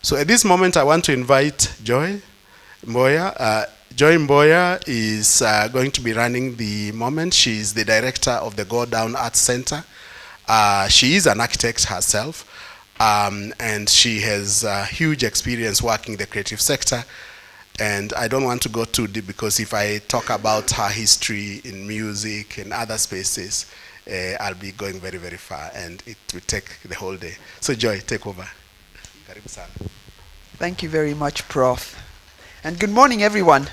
So at this moment, I want to invite Joy Mboya. Joy Mboya is going to be running the moment. She is the director of the Go Down Arts Center. She is an architect herself, and she has huge experience working in the creative sector. And I don't want to go too deep, because if I talk about her history in music and other spaces, I'll be going very, very far, and it will take the whole day. So Joy, take over. Karibu sana. Thank you very much, Prof. And good morning, everyone.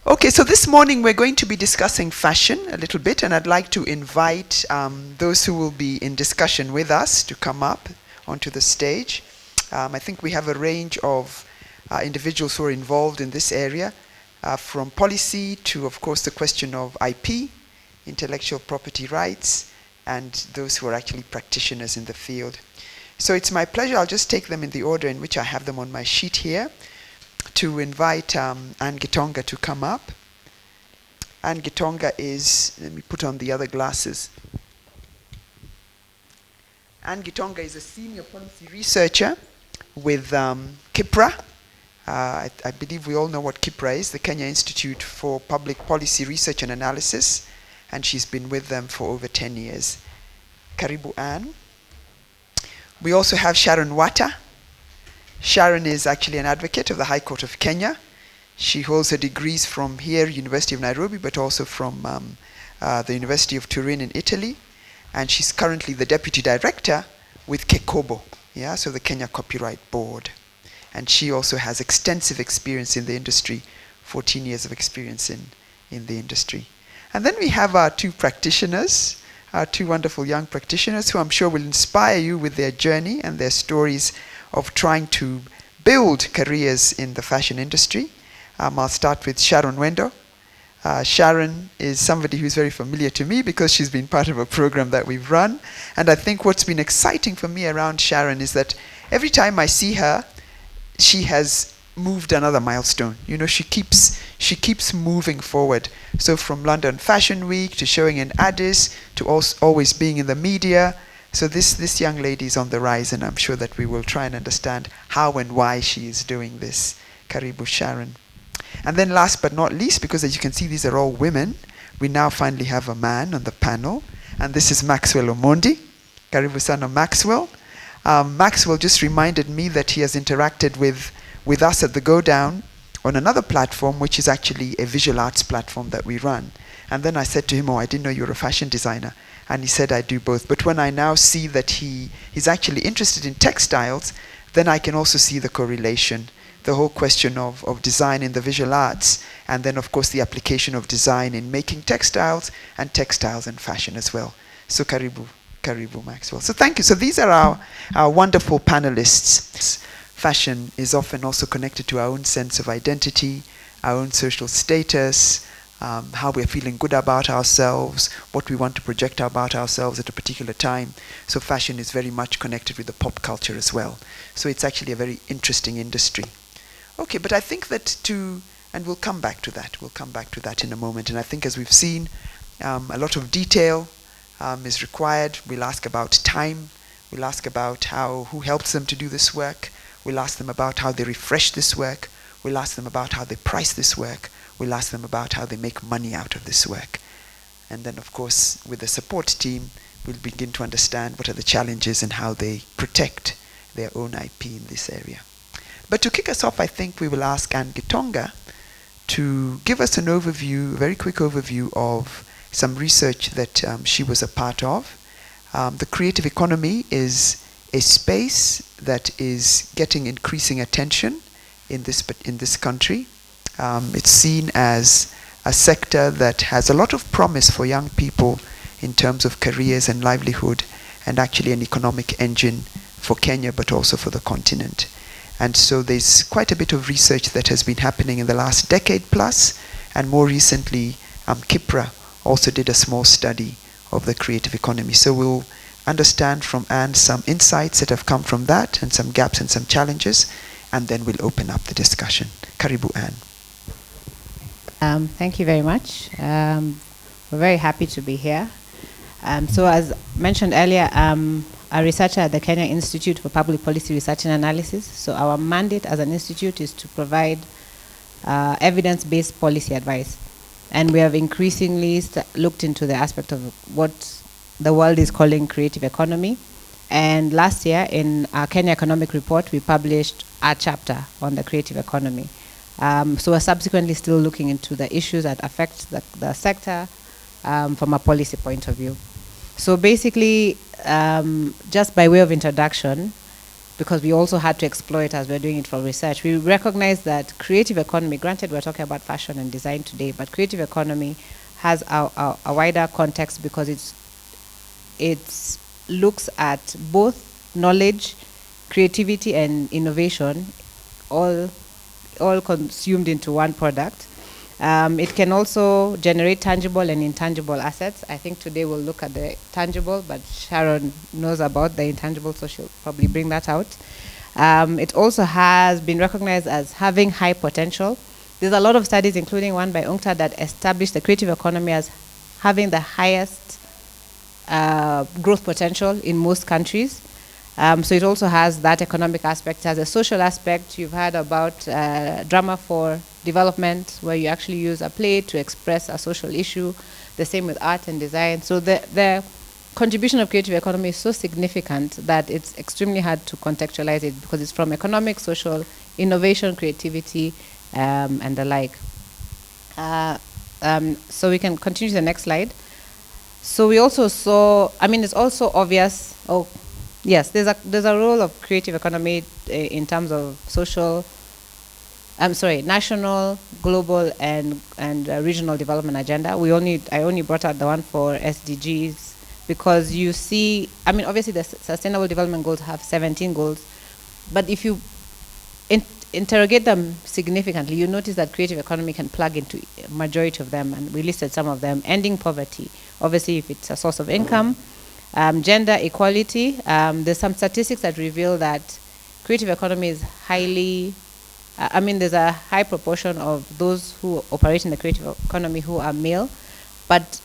Okay, so this morning we're going to be discussing fashion a little bit, and I'd like to invite those who will be in discussion with us to come up onto the stage. I think we have a range of individuals who are involved in this area, from policy to, of course, the question of IP, intellectual property rights, and those who are actually practitioners in the field. So it's my pleasure, I'll just take them in the order in which I have them on my sheet here, to invite Anne Gitonga to come up. Anne Gitonga is, let me put on the other glasses. Anne Gitonga is a senior policy researcher with KIPRA. I believe we all know what KIPRA is, the Kenya Institute for Public Policy Research and Analysis, and she's been with them for over 10 years. Karibu Anne. We also have Sharon Wata. Sharon is actually an advocate of the High Court of Kenya. She holds her degrees from here, University of Nairobi, but also from the University of Turin in Italy. And she's currently the deputy director with KECOBO, so the Kenya Copyright Board. And she also has extensive experience in the industry, 14 years of experience in the industry. And then we have our two practitioners, our two wonderful young practitioners who I'm sure will inspire you with their journey and their stories of trying to build careers in the fashion industry. I'll start with Sharon Wendo. Sharon is somebody who's very familiar to me because she's been part of a program that we've run. And I think what's been exciting for me around Sharon is that every time I see her, she has moved another milestone. She keeps moving forward. So from London Fashion Week to showing in Addis to always being in the media. So this young lady is on the rise, and I'm sure that we will try and understand how and why she is doing this. Karibu Sharon. And then last but not least, because as you can see these are all women, we now finally have a man on the panel, and this is Maxwell Omondi. Karibu sana Maxwell. Maxwell just reminded me that he has interacted with us at the Go Down on another platform, which is actually a visual arts platform that we run. And then I said to him, I didn't know you were a fashion designer. And he said, I do both. But when I now see that he's actually interested in textiles, then I can also see the correlation, the whole question of design in the visual arts, and then of course the application of design in making textiles and fashion as well. So Karibu Maxwell. So thank you. So these are our wonderful panelists. Fashion is often also connected to our own sense of identity, our own social status, how we're feeling good about ourselves, what we want to project about ourselves at a particular time. So fashion is very much connected with the pop culture as well. So it's actually a very interesting industry. Okay, but I think that and we'll come back to that in a moment. And I think as we've seen, a lot of detail is required. We'll ask about time. We'll ask about who helps them to do this work. We'll ask them about how they refresh this work. We'll ask them about how they price this work. We'll ask them about how they make money out of this work. And then, of course, with the support team, we'll begin to understand what are the challenges and how they protect their own IP in this area. But to kick us off, I think we will ask Anne Gitonga to give us an overview, a very quick overview of some research that she was a part of. The creative economy is a space that is getting increasing attention in this country. It's seen as a sector that has a lot of promise for young people in terms of careers and livelihood, and actually an economic engine for Kenya, but also for the continent. And so there's quite a bit of research that has been happening in the last decade plus, and more recently, KIPRA also did a small study of the creative economy. So we'll understand from Anne some insights that have come from that, and some gaps and some challenges, and then we'll open up the discussion. Karibu Anne. Thank you very much. We're very happy to be here. So as mentioned earlier, I'm a researcher at the Kenya Institute for Public Policy Research and Analysis. So our mandate as an institute is to provide evidence-based policy advice. And we have increasingly looked into the aspect of what the world is calling creative economy. And last year, in our Kenya Economic Report, we published a chapter on the creative economy. So we're subsequently still looking into the issues that affect the sector from a policy point of view. So basically, just by way of introduction, because we also had to explore it as we're doing it for research, we recognize that creative economy, granted we're talking about fashion and design today, but creative economy has a wider context because it looks at both knowledge, creativity, and innovation, all consumed into one product. It can also generate tangible and intangible assets. I think today we'll look at the tangible, but Sharon knows about the intangible, so she'll probably bring that out. It also has been recognized as having high potential. There's a lot of studies, including one by UNCTAD, that establish the creative economy as having the highest growth potential in most countries. So it also has that economic aspect. It has a social aspect. You've heard about drama for development, where you actually use a play to express a social issue. The same with art and design. So the contribution of creative economy is so significant that it's extremely hard to contextualize it because it's from economic, social, innovation, creativity, and the like. So we can continue to the next slide. So we also saw, it's also obvious, yes, there's a role of creative economy in terms of national, global, and regional development agenda. I only brought out the one for SDGs because you see, obviously the Sustainable Development Goals have 17 goals, but if you interrogate them significantly, you notice that creative economy can plug into a majority of them, and we listed some of them. Ending poverty, obviously if it's a source of income. Gender equality, there's some statistics that reveal that creative economy is highly, there's a high proportion of those who operate in the creative economy who are male, but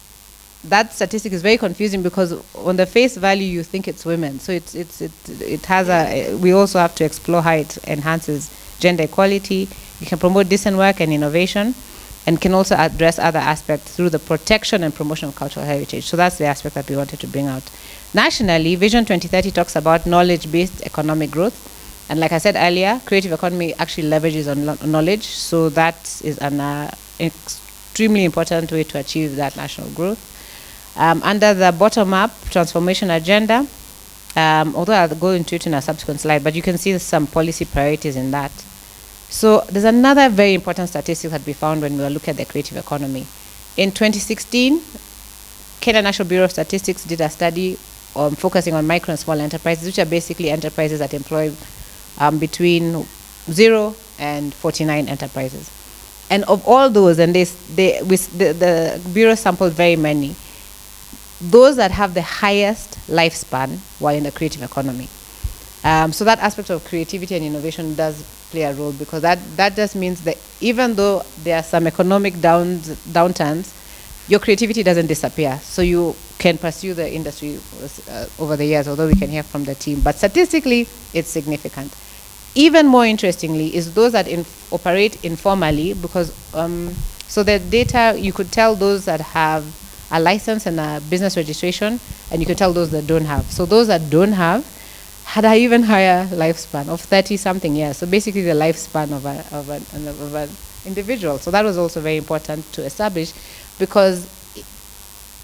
that statistic is very confusing because on the face value you think it's women. So it has we also have to explore how it enhances gender equality. You can promote decent work and innovation, and can also address other aspects through the protection and promotion of cultural heritage. So that's the aspect that we wanted to bring out. Nationally, Vision 2030 talks about knowledge-based economic growth. And like I said earlier, creative economy actually leverages on knowledge. So that is an extremely important way to achieve that national growth. Under the bottom-up transformation agenda, although I'll go into it in a subsequent slide, but you can see some policy priorities in that. So there's another very important statistic that we found when we were looking at the creative economy. In 2016, Kenya National Bureau of Statistics did a study focusing on micro and small enterprises, which are basically enterprises that employ between 0 and 49 enterprises. And of all those, and the Bureau sampled very many, those that have the highest lifespan were in the creative economy. So that aspect of creativity and innovation does play a role, because that just means that even though there are some economic downturns, your creativity doesn't disappear. So you can pursue the industry over the years, although we can hear from the team. But statistically, it's significant. Even more interestingly is those that operate informally, because so the data, you could tell those that have a license and a business registration, and you could tell those that don't have. So those that don't have had an even higher lifespan of 30-something years. So basically the lifespan of an individual. So that was also very important to establish, because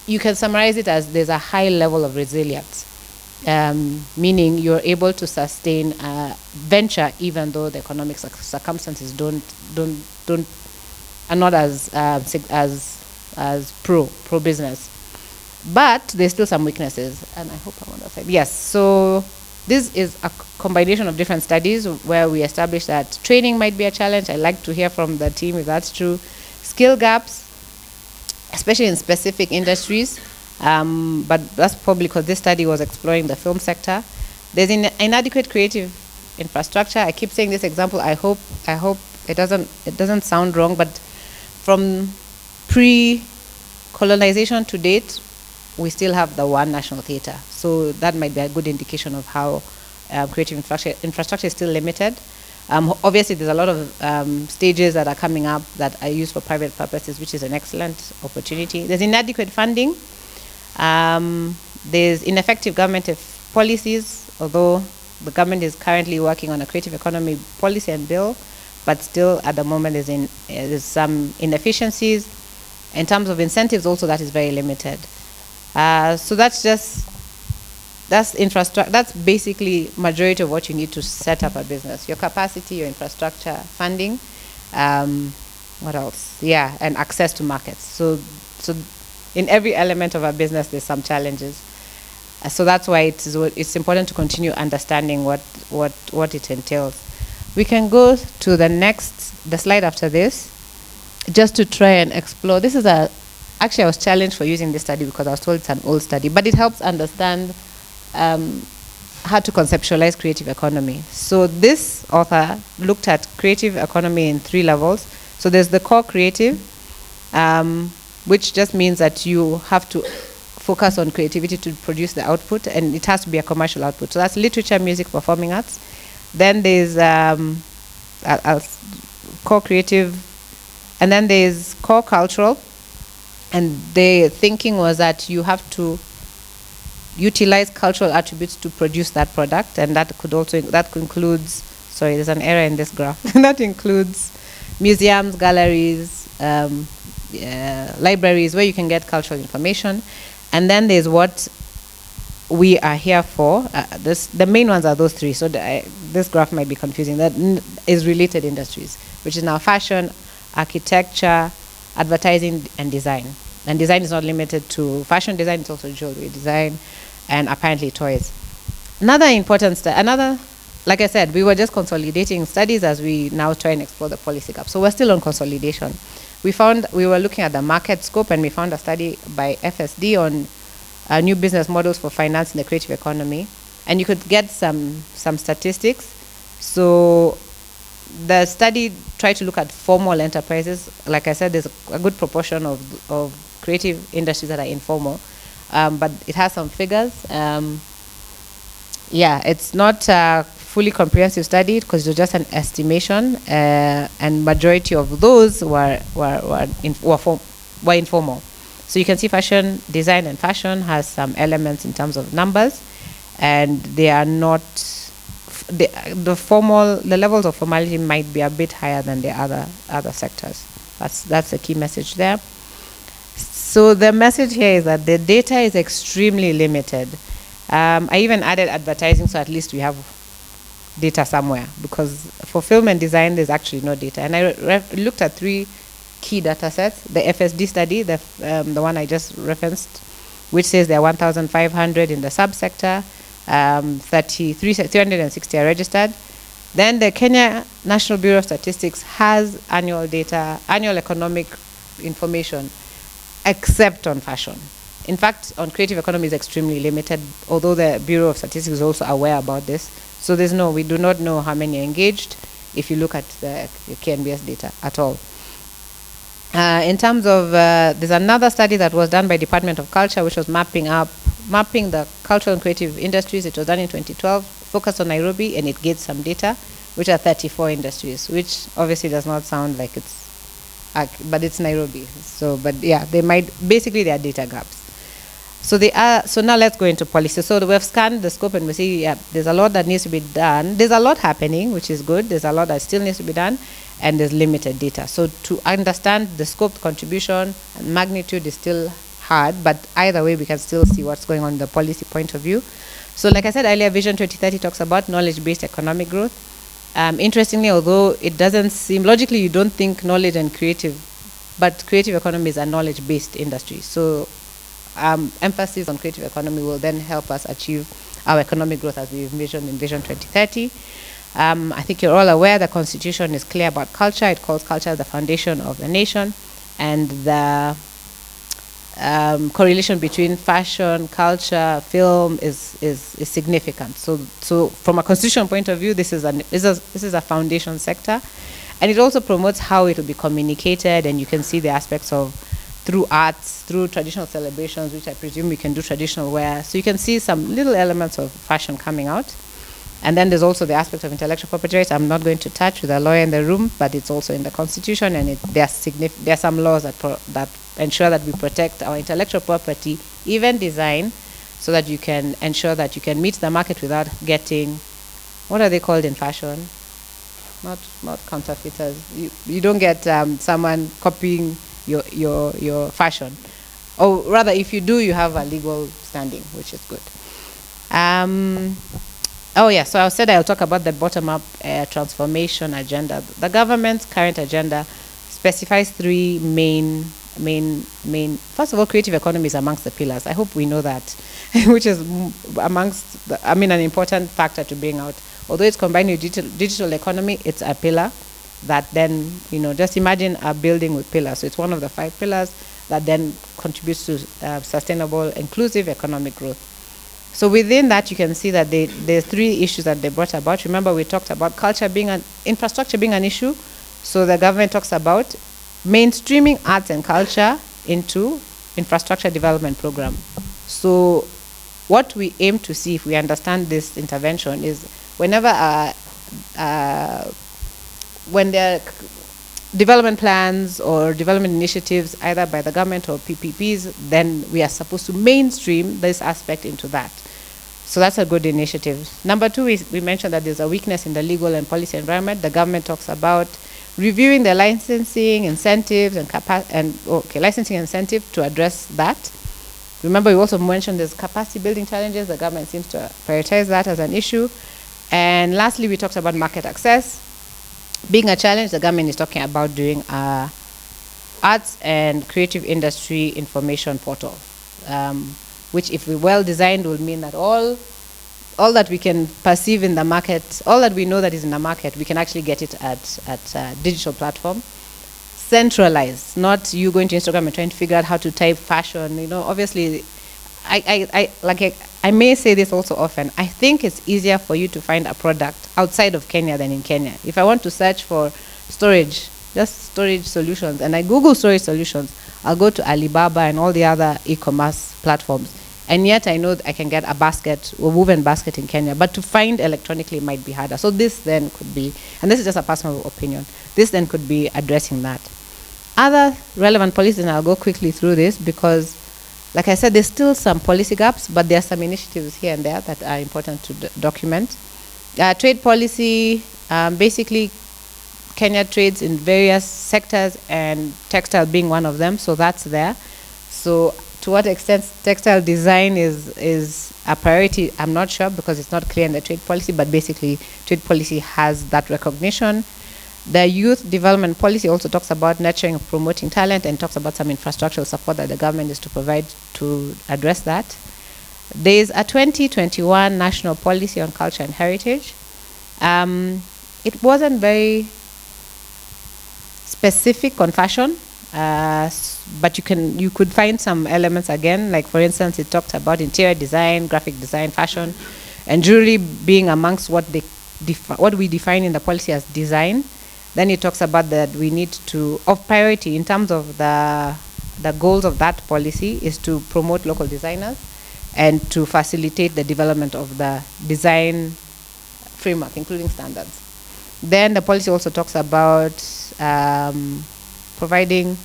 you can summarize it as there's a high level of resilience, meaning you're able to sustain venture even though the economic circumstances are not as pro business. But there's still some weaknesses, and I hope I'm on that side. Yes, so this is a combination of different studies where we established that training might be a challenge. I'd like to hear from the team if that's true. Skill gaps, especially in specific industries, but that's probably because this study was exploring the film sector. There's inadequate creative infrastructure. I keep saying this example. I hope it doesn't sound wrong, but from pre-colonization to date, we still have the one national theatre. So that might be a good indication of how creative infrastructure is still limited. Obviously, there's a lot of stages that are coming up that are used for private purposes, which is an excellent opportunity. There's inadequate funding. There's ineffective government policies, although the government is currently working on a creative economy policy and bill, but still at the moment there's some inefficiencies. In terms of incentives also, that is very limited. So that's infrastructure. That's basically majority of what you need to set up a business. Your capacity, your infrastructure, funding, what else? Yeah, and access to markets. So in every element of a business, there's some challenges. So that's why it's important to continue understanding what it entails. We can go to the slide after this, just to try and explore. This is actually I was challenged for using this study because I was told it's an old study, but it helps understand how to conceptualize creative economy. So this author looked at creative economy in 3 levels. So there's the core creative, which just means that you have to focus on creativity to produce the output, and it has to be a commercial output. So that's literature, music, performing arts. Then there's core creative, and then there's core cultural. And the thinking was that you have to utilize cultural attributes to produce that product, and that includes, sorry, there's an error in this graph. That includes museums, galleries, libraries, where you can get cultural information. And then there's what we are here for. The main ones are those 3. So this graph might be confusing. That is related industries, which is now fashion, architecture, advertising, and design. And design is not limited to fashion design; it's also jewelry design, and apparently toys. Another important like I said, we were just consolidating studies as we now try and explore the policy gap. So we're still on consolidation. We were looking at the market scope, and we found a study by FSD on new business models for financing the creative economy, and you could get some statistics. So the study tried to look at formal enterprises. Like I said, there's a good proportion of creative industries that are informal, but it has some figures. It's not a fully comprehensive study because it was just an estimation, and majority of those were informal. So you can see fashion design and fashion has some elements in terms of numbers, and they are not the levels of formality might be a bit higher than the other sectors. That's the key message there. So the message here is that the data is extremely limited. I even added advertising, so at least we have data somewhere, because for film and design there's actually no data. And I looked at 3 key data sets. The FSD study, the one I just referenced, which says there are 1,500 in the subsector, 360 are registered. Then the Kenya National Bureau of Statistics has annual economic information, except on fashion. In fact, on creative economy is extremely limited, although the Bureau of Statistics is also aware about this. So we do not know how many are engaged if you look at the KNBS data at all. In terms of, there's another study that was done by Department of Culture, which was mapping the cultural and creative industries. It was done in 2012, focused on Nairobi, and it gave some data, which are 34 industries, which obviously does not sound like but it's Nairobi. So, but yeah, they are data gaps. So now let's go into policy. So we have scanned the scope, and we see, there's a lot that needs to be done. There's a lot happening, which is good. There's a lot that still needs to be done, and there's limited data. So to understand the scope, contribution, and magnitude is still hard, but either way, we can still see what's going on in the policy point of view. So like I said earlier, Vision 2030 talks about knowledge-based economic growth. Interestingly, although it doesn't seem, logically you don't think knowledge and creative, but creative economy is a knowledge-based industry. So emphasis on creative economy will then help us achieve our economic growth as we envision in Vision 2030. I think you're all aware the Constitution is clear about culture. It calls culture the foundation of the nation, and the correlation between fashion, culture, film is significant. So from a constitutional point of view, this is a foundation sector, and it also promotes how it will be communicated, and you can see the aspects of through arts, through traditional celebrations, which I presume we can do traditional wear. So you can see some little elements of fashion coming out. And then there's also the aspect of intellectual property rights. I'm not going to touch with a lawyer in the room, but it's also in the Constitution, and there are some laws that ensure that we protect our intellectual property, even design, so that you can ensure that you can meet the market without getting, what are they called in fashion? Not counterfeiters. You don't get someone copying your fashion. Or rather, if you do, you have a legal standing, which is good. Oh yeah, so I said I'll talk about the bottom-up transformation agenda. The government's current agenda specifies three main. First of all, creative economy is amongst the pillars. I hope we know that, which is an important factor to bring out. Although it's combined with digital economy, it's a pillar that then, just imagine a building with pillars. So it's one of the 5 pillars that then contributes to sustainable, inclusive economic growth. So within that, you can see that there's 3 issues that they brought about. Remember, we talked about infrastructure being an issue. So the government talks about mainstreaming arts and culture into infrastructure development program. So what we aim to see, if we understand this intervention, is whenever when there are development plans or development initiatives, either by the government or PPPs, then we are supposed to mainstream this aspect into that. So that's a good initiative. Number 2 is we mentioned that there's a weakness in the legal and policy environment. The government talks about reviewing the licensing incentives licensing incentive to address that. Remember, we also mentioned there's capacity building challenges. The government seems to prioritize that as an issue. And lastly, we talked about market access being a challenge. The government is talking about doing a arts and creative industry information portal, which, if we well designed, will mean that all that we can perceive in the market, all that we know that is in the market, we can actually get it at a digital platform, centralized. Not you going to Instagram and trying to figure out how to type fashion. Obviously, I may say this also often. I think it's easier for you to find a product outside of Kenya than in Kenya. If I want to search for storage, just storage solutions, and I Google storage solutions, I'll go to Alibaba and all the other e-commerce platforms. And yet I know that I can get a basket or woven basket in Kenya, but to find electronically might be harder. So this then could be, and this is just a personal opinion, this then could be addressing that. Other relevant policies, and I'll go quickly through this because, like I said, there's still some policy gaps, but there are some initiatives here and there that are important to document. Trade policy, basically Kenya trades in various sectors, and textile being one of them, so that's there. So to what extent textile design is a priority, I'm not sure, because it's not clear in the trade policy, but basically trade policy has that recognition. The youth development policy also talks about nurturing and promoting talent, and talks about some infrastructural support that the government is to provide to address that. There is a 2021 national policy on culture and heritage. It wasn't very specific on fashion, but you could find some elements again. Like, for instance, it talked about interior design, graphic design, fashion, and jewelry being amongst what we define in the policy as design. Then it talks about that we need to, of priority in terms of the goals of that policy, is to promote local designers and to facilitate the development of the design framework, including standards. Then the policy also talks about providing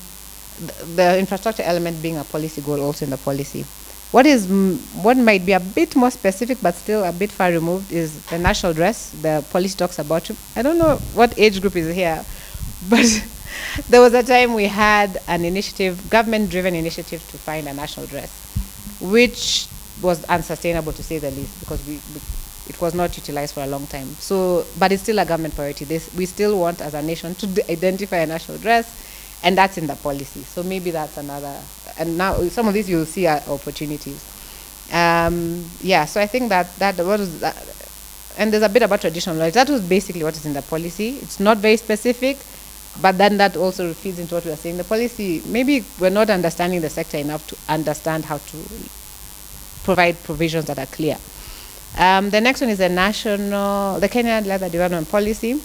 the infrastructure element being a policy goal also in the policy. What might be a bit more specific but still a bit far removed is the national dress. The policy talks about, I don't know what age group is here, but there was a time we had an initiative, government-driven initiative, to find a national dress, which was unsustainable to say the least, because it was not utilized for a long time. So, but it's still a government priority. We still want, as a nation, to identify a national dress, and that's in the policy. So maybe that's another, and now some of these you'll see are opportunities. Yeah, so I think that what is that, and there's a bit about traditional knowledge. That was basically what is in the policy. It's not very specific, but then that also feeds into what we are saying. The policy, maybe we're not understanding the sector enough to understand how to provide provisions that are clear. The next one is the Kenya Leather Development Policy.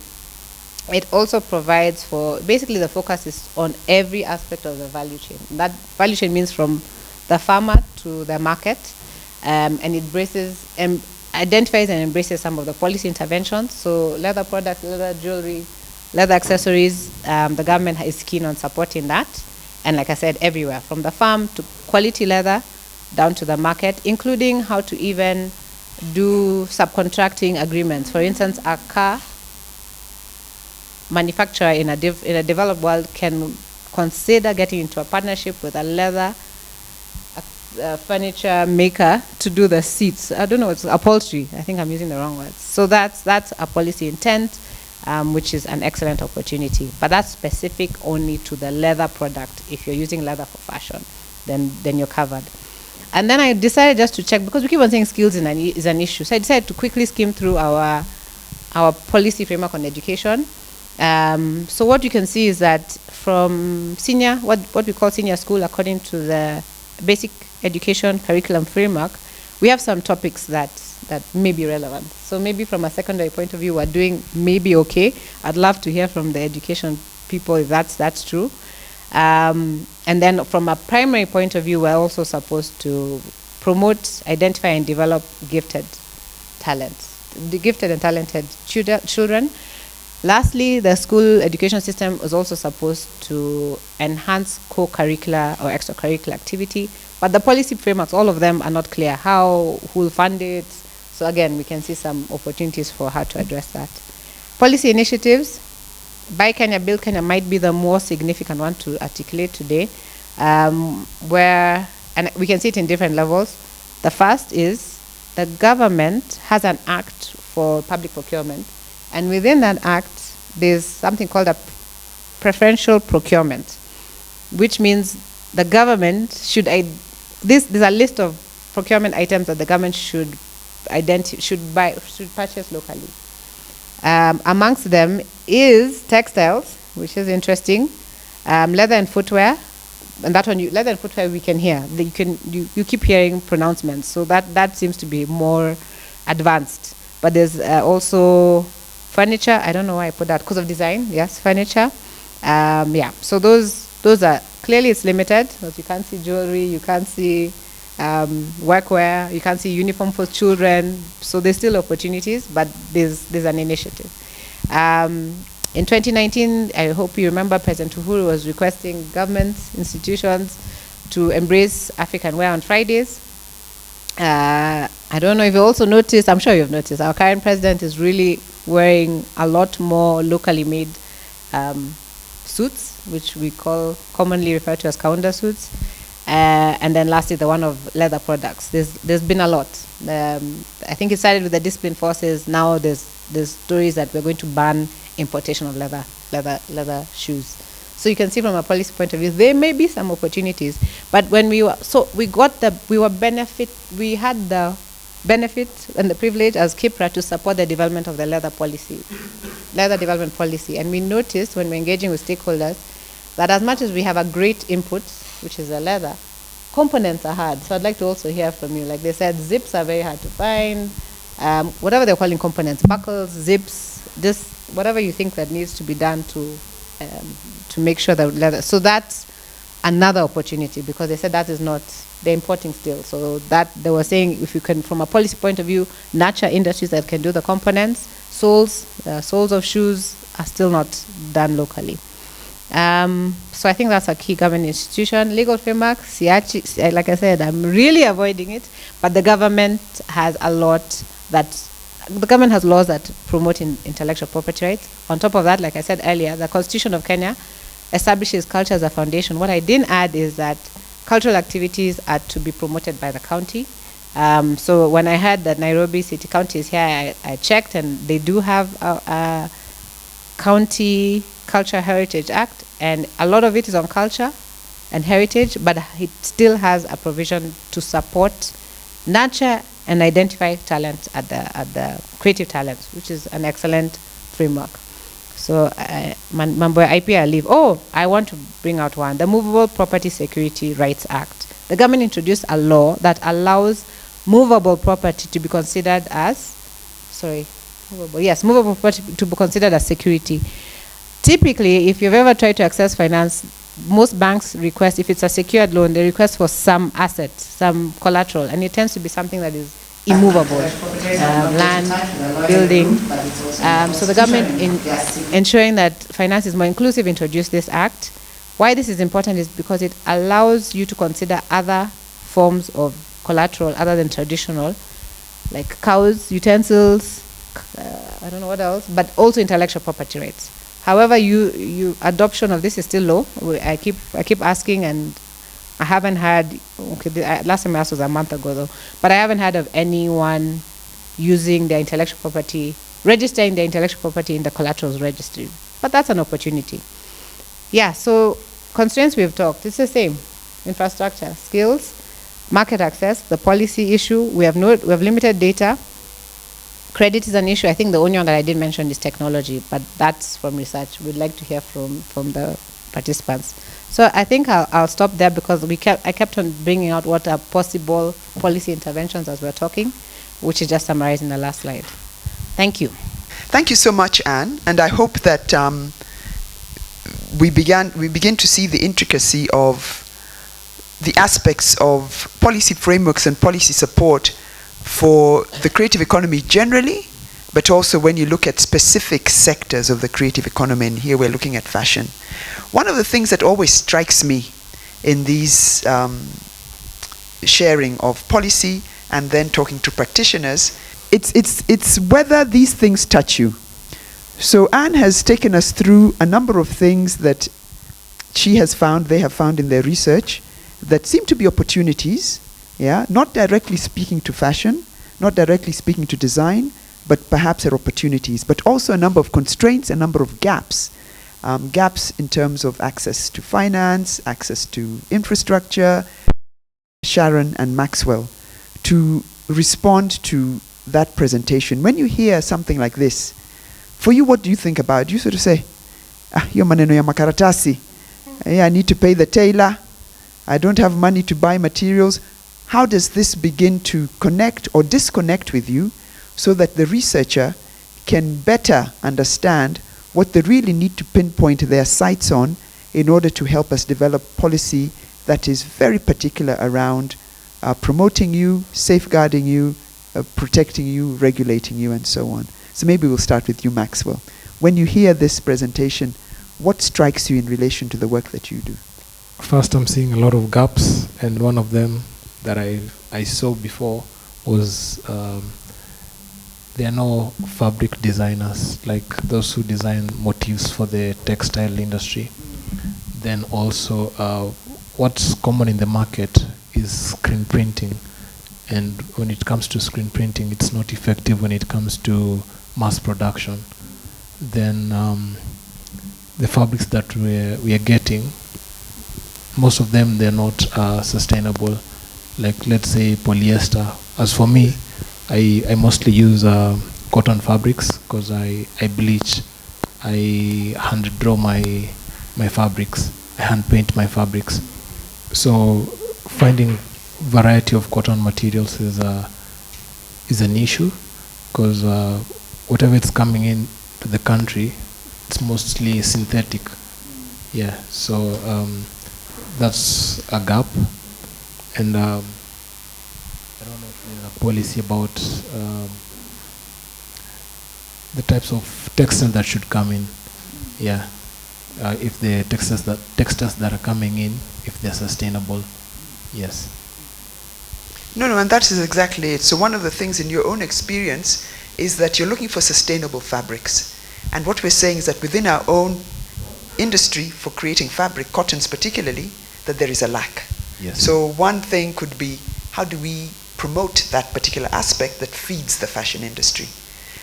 It also provides for, basically the focus is on every aspect of the value chain. That value chain means from the farmer to the market, and it identifies and embraces some of the policy interventions. So leather products, leather jewelry, leather accessories, the government is keen on supporting that. And like I said, everywhere, from the farm to quality leather down to the market, including how to even do subcontracting agreements. For instance, a car manufacturer in a developed world can consider getting into a partnership with a leather furniture maker to do the seats. I don't know, it's upholstery. I think I'm using the wrong words. So that's a policy intent, which is an excellent opportunity. But that's specific only to the leather product. If you're using leather for fashion, then you're covered. And then I decided just to check, because we keep on saying skills is an issue. So I decided to quickly skim through our policy framework on education. So what you can see is that from senior, what we call senior school, according to the basic education curriculum framework, we have some topics that may be relevant. So maybe from a secondary point of view, we're doing maybe okay. I'd love to hear from the education people if that's true. And then from a primary point of view, we're also supposed to promote, identify, and develop gifted talents, the gifted and talented children. Lastly, the school education system is also supposed to enhance co-curricular or extracurricular activity, but the policy frameworks, all of them are not clear. Who will fund it? So again, we can see some opportunities for how to address that. Policy initiatives, Buy Kenya, Build Kenya might be the more significant one to articulate today, where, and we can see it in different levels. The first is the government has an act for public procurement, and within that act, there's something called a preferential procurement, which means the government should, there's a list of procurement items that the government should purchase locally. Amongst them is textiles, which is interesting, leather and footwear, and that one, leather and footwear, we can hear. You keep hearing pronouncements, so that seems to be more advanced. But there's also furniture. I don't know why I put that, because of design. Yes, furniture. Yeah. So those are clearly, it's limited, because you can't see jewelry, you can't see workwear, you can't see uniform for children. So there's still opportunities, but there's an initiative. In 2019, I hope you remember, President Uhuru was requesting governments, institutions to embrace African wear on Fridays. I don't know if you also noticed, I'm sure you've noticed, our current president is really wearing a lot more locally made suits, which we commonly refer to as kaunda suits. And then lastly, the one of leather products. There's been a lot. I think it started with the discipline forces. Now there's stories that we're going to ban importation of leather shoes. So you can see from a policy point of view, there may be some opportunities. But when we had the benefit and the privilege as KIPRA to support the development of the leather development policy. And we noticed when we're engaging with stakeholders that as much as we have a great input, which is the leather, components are hard. So I'd like to also hear from you. Like they said, zips are very hard to find. Whatever they're calling components, buckles, zips, just whatever you think that needs to be done to make sure that leather. So that's another opportunity, because they said that is not, they're importing still. So that they were saying, if you can, from a policy point of view, nurture industries that can do the components, soles of shoes are still not done locally. So I think that's a key government institution. Legal framework, SIACHI, like I said, I'm really avoiding it, but the government has laws that promote intellectual property rights. On top of that, like I said earlier, the Constitution of Kenya establishes culture as a foundation. What I didn't add is that cultural activities are to be promoted by the county. So when I heard that Nairobi City County is here, I checked, and they do have a County Culture Heritage Act, and a lot of it is on culture and heritage, but it still has a provision to support, nurture, and identify talent at the creative talents, which is an excellent framework. So, mambo ya IP I leave. Oh, I want to bring out one, the Movable Property Security Rights Act. The government introduced a law that allows movable property to be considered as, movable property to be considered as security. typically, if you've ever tried to access finance, most banks request, if it's a secured loan, they request for some asset, some collateral, and it tends to be something that is immovable, land, building. So the government, in ensuring that finance is more inclusive, introduced this act. Why this is important is because it allows you to consider other forms of collateral other than traditional, like cows, utensils, I don't know what else, but also intellectual property rights. However, you adoption of this is still low. I keep asking, and I haven't had. Okay, last time I asked was a month ago, though. But I haven't heard of anyone using their intellectual property, registering their intellectual property in the collaterals registry. But that's an opportunity. Yeah. So constraints we've talked. It's the same: infrastructure, skills, market access, the policy issue. We have limited data. Credit is an issue. I think the only one that I did mention is technology, but that's from research. We'd like to hear from the participants. So I think I'll stop there because I kept on bringing out what are possible policy interventions as we're talking, which is just summarized in the last slide. Thank you. Thank you so much, Anne. And I hope that we begin to see the intricacy of the aspects of policy frameworks and policy support for the creative economy generally, but also when you look at specific sectors of the creative economy, and here we're looking at fashion. One of the things that always strikes me in these sharing of policy and then talking to practitioners, it's whether these things touch you. So Anne has taken us through a number of things that they have found in their research that seem to be opportunities. Yeah, not directly speaking to fashion, not directly speaking to design, but perhaps are opportunities, but also a number of constraints, a number of gaps. Gaps in terms of access to finance, access to infrastructure. Sharon and Maxwell, to respond to that presentation. When you hear something like this, for you, what do you think about? You sort of say, yo maneno ya makaratasi. I need to pay the tailor. I don't have money to buy materials. How does this begin to connect or disconnect with you so that the researcher can better understand what they really need to pinpoint their sights on in order to help us develop policy that is very particular around promoting you, safeguarding you, protecting you, regulating you, and so on. So maybe we'll start with you, Maxwell. When you hear this presentation, what strikes you in relation to the work that you do? First, I'm seeing a lot of gaps, and one of them that I saw before was there are no fabric designers, like those who design motifs for the textile industry. Then also what's common in the market is screen printing, and when it comes to screen printing, it's not effective when it comes to mass production. Then the fabrics that we are getting, most of them, they're not sustainable. Like, let's say polyester. As for me, I mostly use cotton fabrics because I bleach, I hand draw my fabrics, I hand paint my fabrics. So finding variety of cotton materials is an issue, because whatever is coming in to the country, it's mostly synthetic. Yeah, so that's a gap. And I don't know if there's a policy about the types of textiles that should come in. Yeah, if the textiles that are coming in, if they're sustainable. Yes. No, and that is exactly it. So one of the things in your own experience is that you're looking for sustainable fabrics. And what we're saying is that within our own industry for creating fabric, cottons particularly, that there is a lack. Yes. So one thing could be, how do we promote that particular aspect that feeds the fashion industry?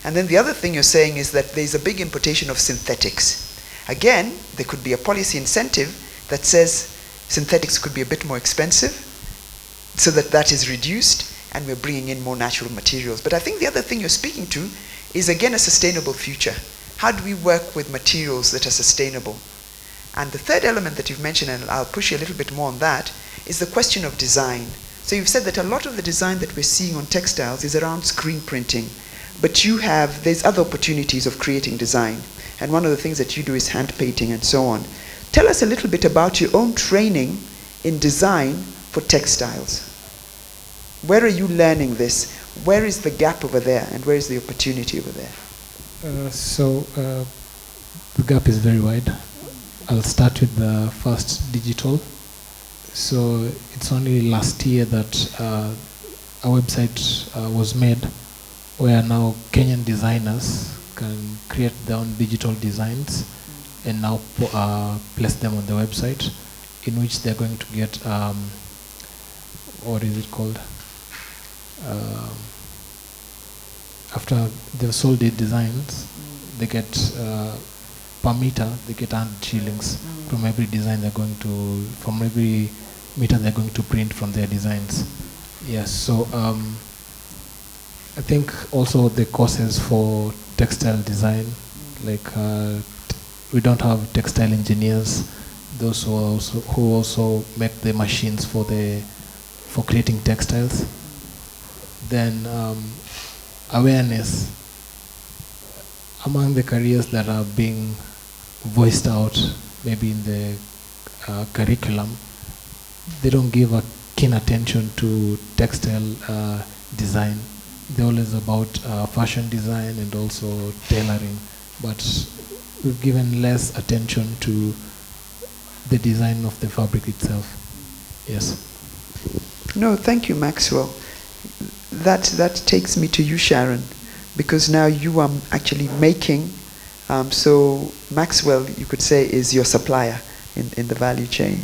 And then the other thing you're saying is that there's a big importation of synthetics. Again, there could be a policy incentive that says synthetics could be a bit more expensive, so that is reduced, and we're bringing in more natural materials. But I think the other thing you're speaking to is, again, a sustainable future. How do we work with materials that are sustainable? And the third element that you've mentioned, and I'll push you a little bit more on that, is the question of design. So you've said that a lot of the design that we're seeing on textiles is around screen printing, but there's other opportunities of creating design. and one of the things that you do is hand painting and so on. Tell us a little bit about your own training in design for textiles. Where are you learning this? Where is the gap over there, and where is the opportunity over there? The gap is very wide. I'll start with the first, digital. So it's only last year that a website was made where now Kenyan designers can create their own digital designs and now place them on the website, in which they're going to get, what is it called? After they've sold their designs, they get per meter, they get 100 shillings from every design they're going to, from every meter they're going to print from their designs. Yes, so I think also the courses for textile design, like we don't have textile engineers, those who also make the machines for creating textiles. Then awareness among the careers that are being voiced out, maybe in the curriculum, they don't give a keen attention to textile design. They're always about fashion design and also tailoring, but we've given less attention to the design of the fabric itself. Yes. No, thank you, Maxwell. That takes me to you, Sharon, because now you are actually making, so Maxwell, you could say, is your supplier in the value chain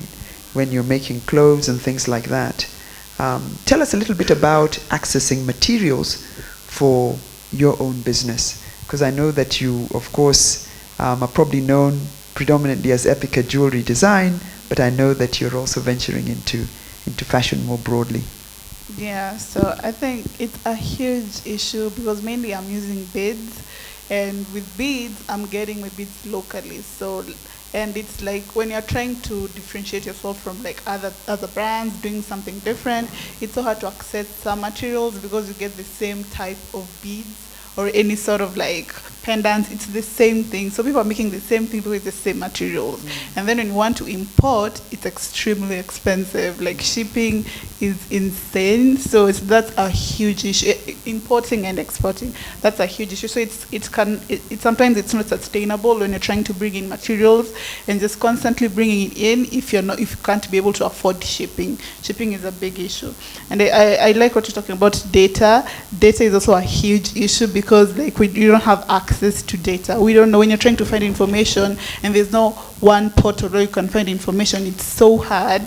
when you're making clothes and things like that. Tell us a little bit about accessing materials for your own business, because I know that you, of course, are probably known predominantly as Epica jewelry design, but I know that you're also venturing into fashion more broadly. Yeah, so I think it's a huge issue because mainly I'm using beads, and with beads, I'm getting my beads locally. So, and it's like when you're trying to differentiate yourself from like other brands doing something different, it's so hard to access some materials because you get the same type of beads or any sort of like pendants. It's the same thing. So people are making the same thing with the same materials. And then when you want to import, it's extremely expensive. Like shipping is insane. So that's a huge issue. Importing and exporting, that's a huge issue. So sometimes it's not sustainable when you're trying to bring in materials and just constantly bringing it in if you can't be able to afford shipping. Shipping is a big issue. And I like what you're talking about, data. Data is also a huge issue because like you don't have access to data. We don't know when you're trying to find information and there's no one portal where you can find information. It's so hard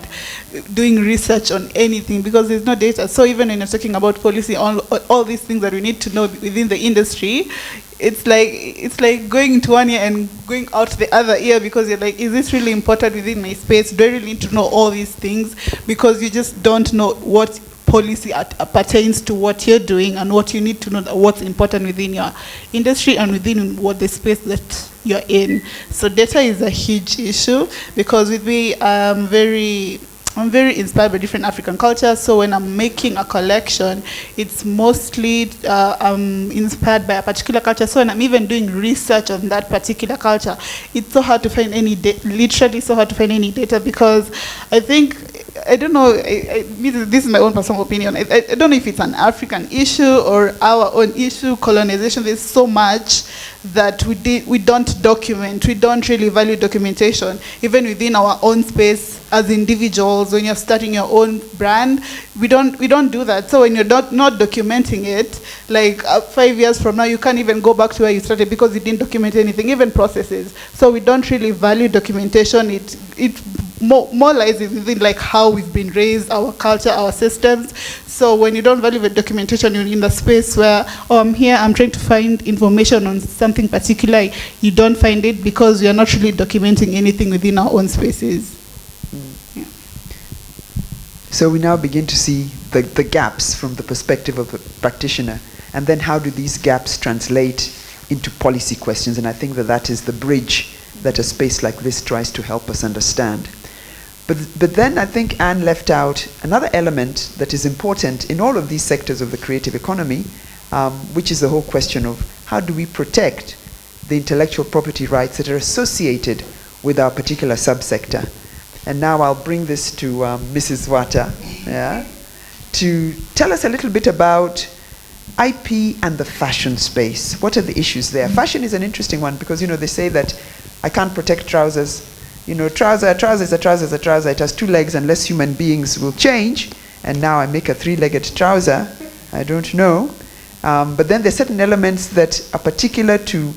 doing research on anything because there's no data. So even when you're talking about policy, all these things that we need to know within the industry, it's like going into one ear and going out the other ear because you're like, is this really important within my space? Do I really need to know all these things? Because you just don't know what policy pertains to what you're doing and what you need to know what's important within your industry and within what the space that you're in. So data is a huge issue because with me, I'm very inspired by different African cultures. So when I'm making a collection, it's mostly I'm inspired by a particular culture. So when I'm even doing research on that particular culture, it's so hard to find any literally so hard to find any data because I think, I don't know, this is my own personal opinion. I don't know if it's an African issue or our own issue, colonization. There's so much that we don't document. We don't really value documentation. Even within our own space as individuals, when you're starting your own brand, we don't do that. So when you're not documenting it, like 5 years from now, you can't even go back to where you started because you didn't document anything, even processes. So we don't really value documentation. It more lies within like how we've been raised, our culture, our systems. So when you don't value the documentation, you're in the space where, I'm here, I'm trying to find information on something particular. You don't find it because you're not really documenting anything within our own spaces. Yeah. So we now begin to see the gaps from the perspective of a practitioner, and then how do these gaps translate into policy questions? And I think that is the bridge that a space like this tries to help us understand. But then I think Anne left out another element that is important in all of these sectors of the creative economy, which is the whole question of how do we protect the intellectual property rights that are associated with our particular subsector. And now I'll bring this to Mrs. Wata, yeah, to tell us a little bit about IP and the fashion space. What are the issues there? Fashion is an interesting one because, they say that I can't protect trousers. Trouser is a trouser is a trouser. It has two legs unless human beings will change. And now I make a three-legged trouser. I don't know. But then there's certain elements that are particular to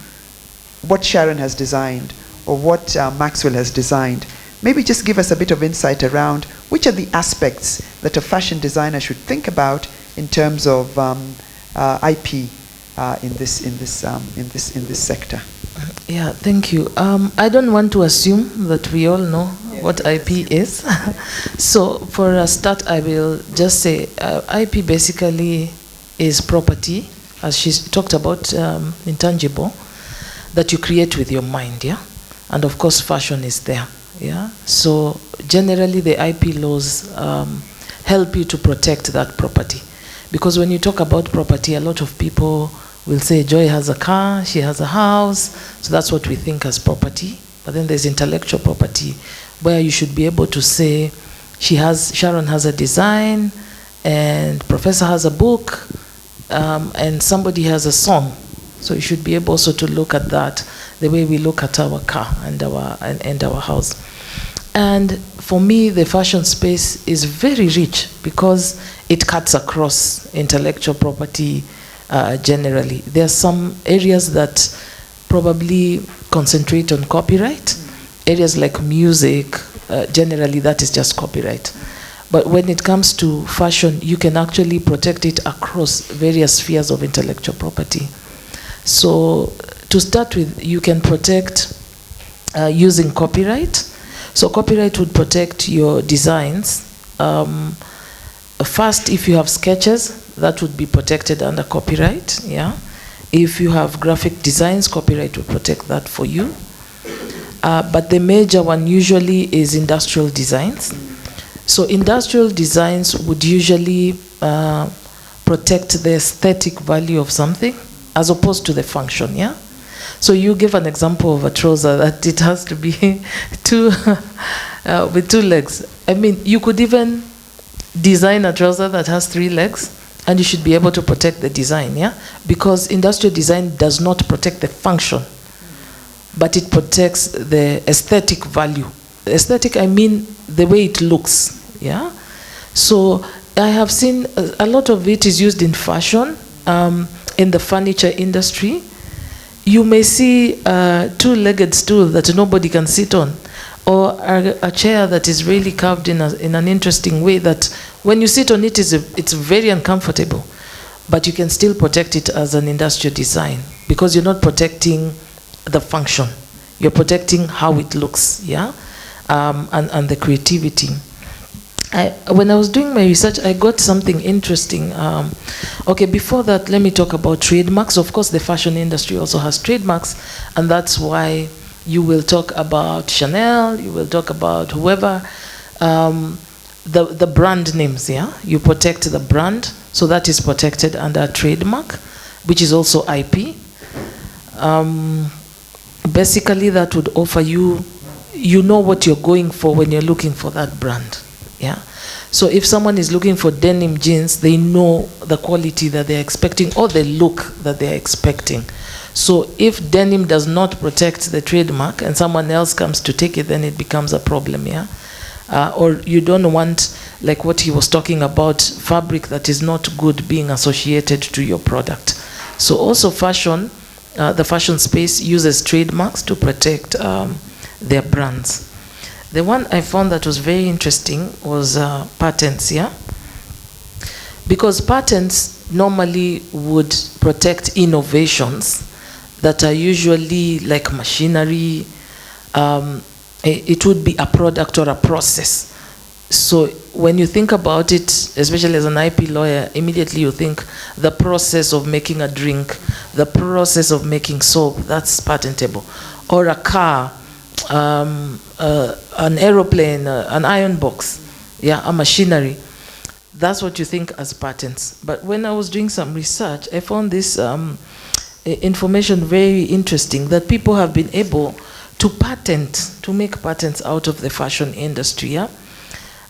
what Sharon has designed or what Maxwell has designed. Maybe just give us a bit of insight around which are the aspects that a fashion designer should think about in terms of IP in this sector. Yeah, thank you. I don't want to assume that we all know what IP is. So for a start, I will just say IP basically is property, as she talked about, intangible, that you create with your mind, yeah? And of course, fashion is there, yeah? So generally, the IP laws help you to protect that property. Because when you talk about property, a lot of people will say Joy has a car, she has a house, so that's what we think as property. But then there's intellectual property, where you should be able to say Sharon has a design, and Professor has a book, and somebody has a song. So you should be able also to look at that the way we look at our car and our house. And for me, the fashion space is very rich because it cuts across intellectual property generally. There are some areas that probably concentrate on copyright. Areas like music, generally that is just copyright. But when it comes to fashion, you can actually protect it across various spheres of intellectual property. So to start with, you can protect using copyright. So copyright would protect your designs. First, if you have sketches, that would be protected under copyright, yeah? If you have graphic designs, copyright will protect that for you. But the major one usually is industrial designs. So industrial designs would usually protect the aesthetic value of something as opposed to the function, yeah? So you give an example of a trouser that it has to be with two legs. I mean, you could even design a trouser that has 3 legs, and you should be able to protect the design, yeah? Because industrial design does not protect the function, but it protects the aesthetic value. Aesthetic, I mean the way it looks, yeah? So I have seen a lot of it is used in fashion, in the furniture industry. You may see a 2-legged stool that nobody can sit on, or a chair that is really carved in an interesting way that when you sit on it, it's very uncomfortable. But you can still protect it as an industrial design because you're not protecting the function. You're protecting how it looks, yeah? And the creativity. When I was doing my research, I got something interesting. Okay, before that, let me talk about trademarks. Of course, the fashion industry also has trademarks, and that's why you will talk about Chanel, you will talk about whoever, the brand names, yeah? You protect the brand, so that is protected under a trademark, which is also IP. Basically, that would offer you know what you're going for when you're looking for that brand. Yeah. So if someone is looking for denim jeans, they know the quality that they're expecting or the look that they're expecting. So if denim does not protect the trademark and someone else comes to take it, then it becomes a problem, yeah? Or you don't want, like what he was talking about, fabric that is not good being associated to your product. So also fashion, the fashion space uses trademarks to protect their brands. The one I found that was very interesting was patents, yeah? Because patents normally would protect innovations that are usually like machinery. It would be a product or a process. So when you think about it, especially as an IP lawyer, immediately you think the process of making a drink, the process of making soap, that's patentable. Or a car, an aeroplane, an iron box, yeah, a machinery. That's what you think as patents. But when I was doing some research, I found this information very interesting, that people have been able to make patents out of the fashion industry. Yeah?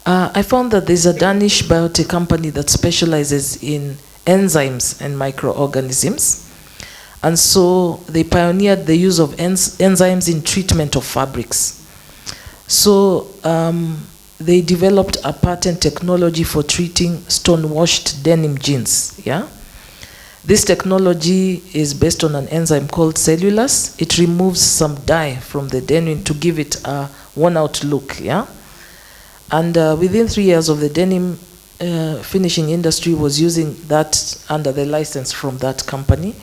I found that there's a Danish biotech company that specializes in enzymes and microorganisms. And so they pioneered the use of enzymes in treatment of fabrics. So they developed a patent technology for treating stone-washed denim jeans. Yeah? This technology is based on an enzyme called cellulose. It removes some dye from the denim to give it a worn-out look. Yeah? And within 3 years of the denim finishing industry was using that under the license from that company.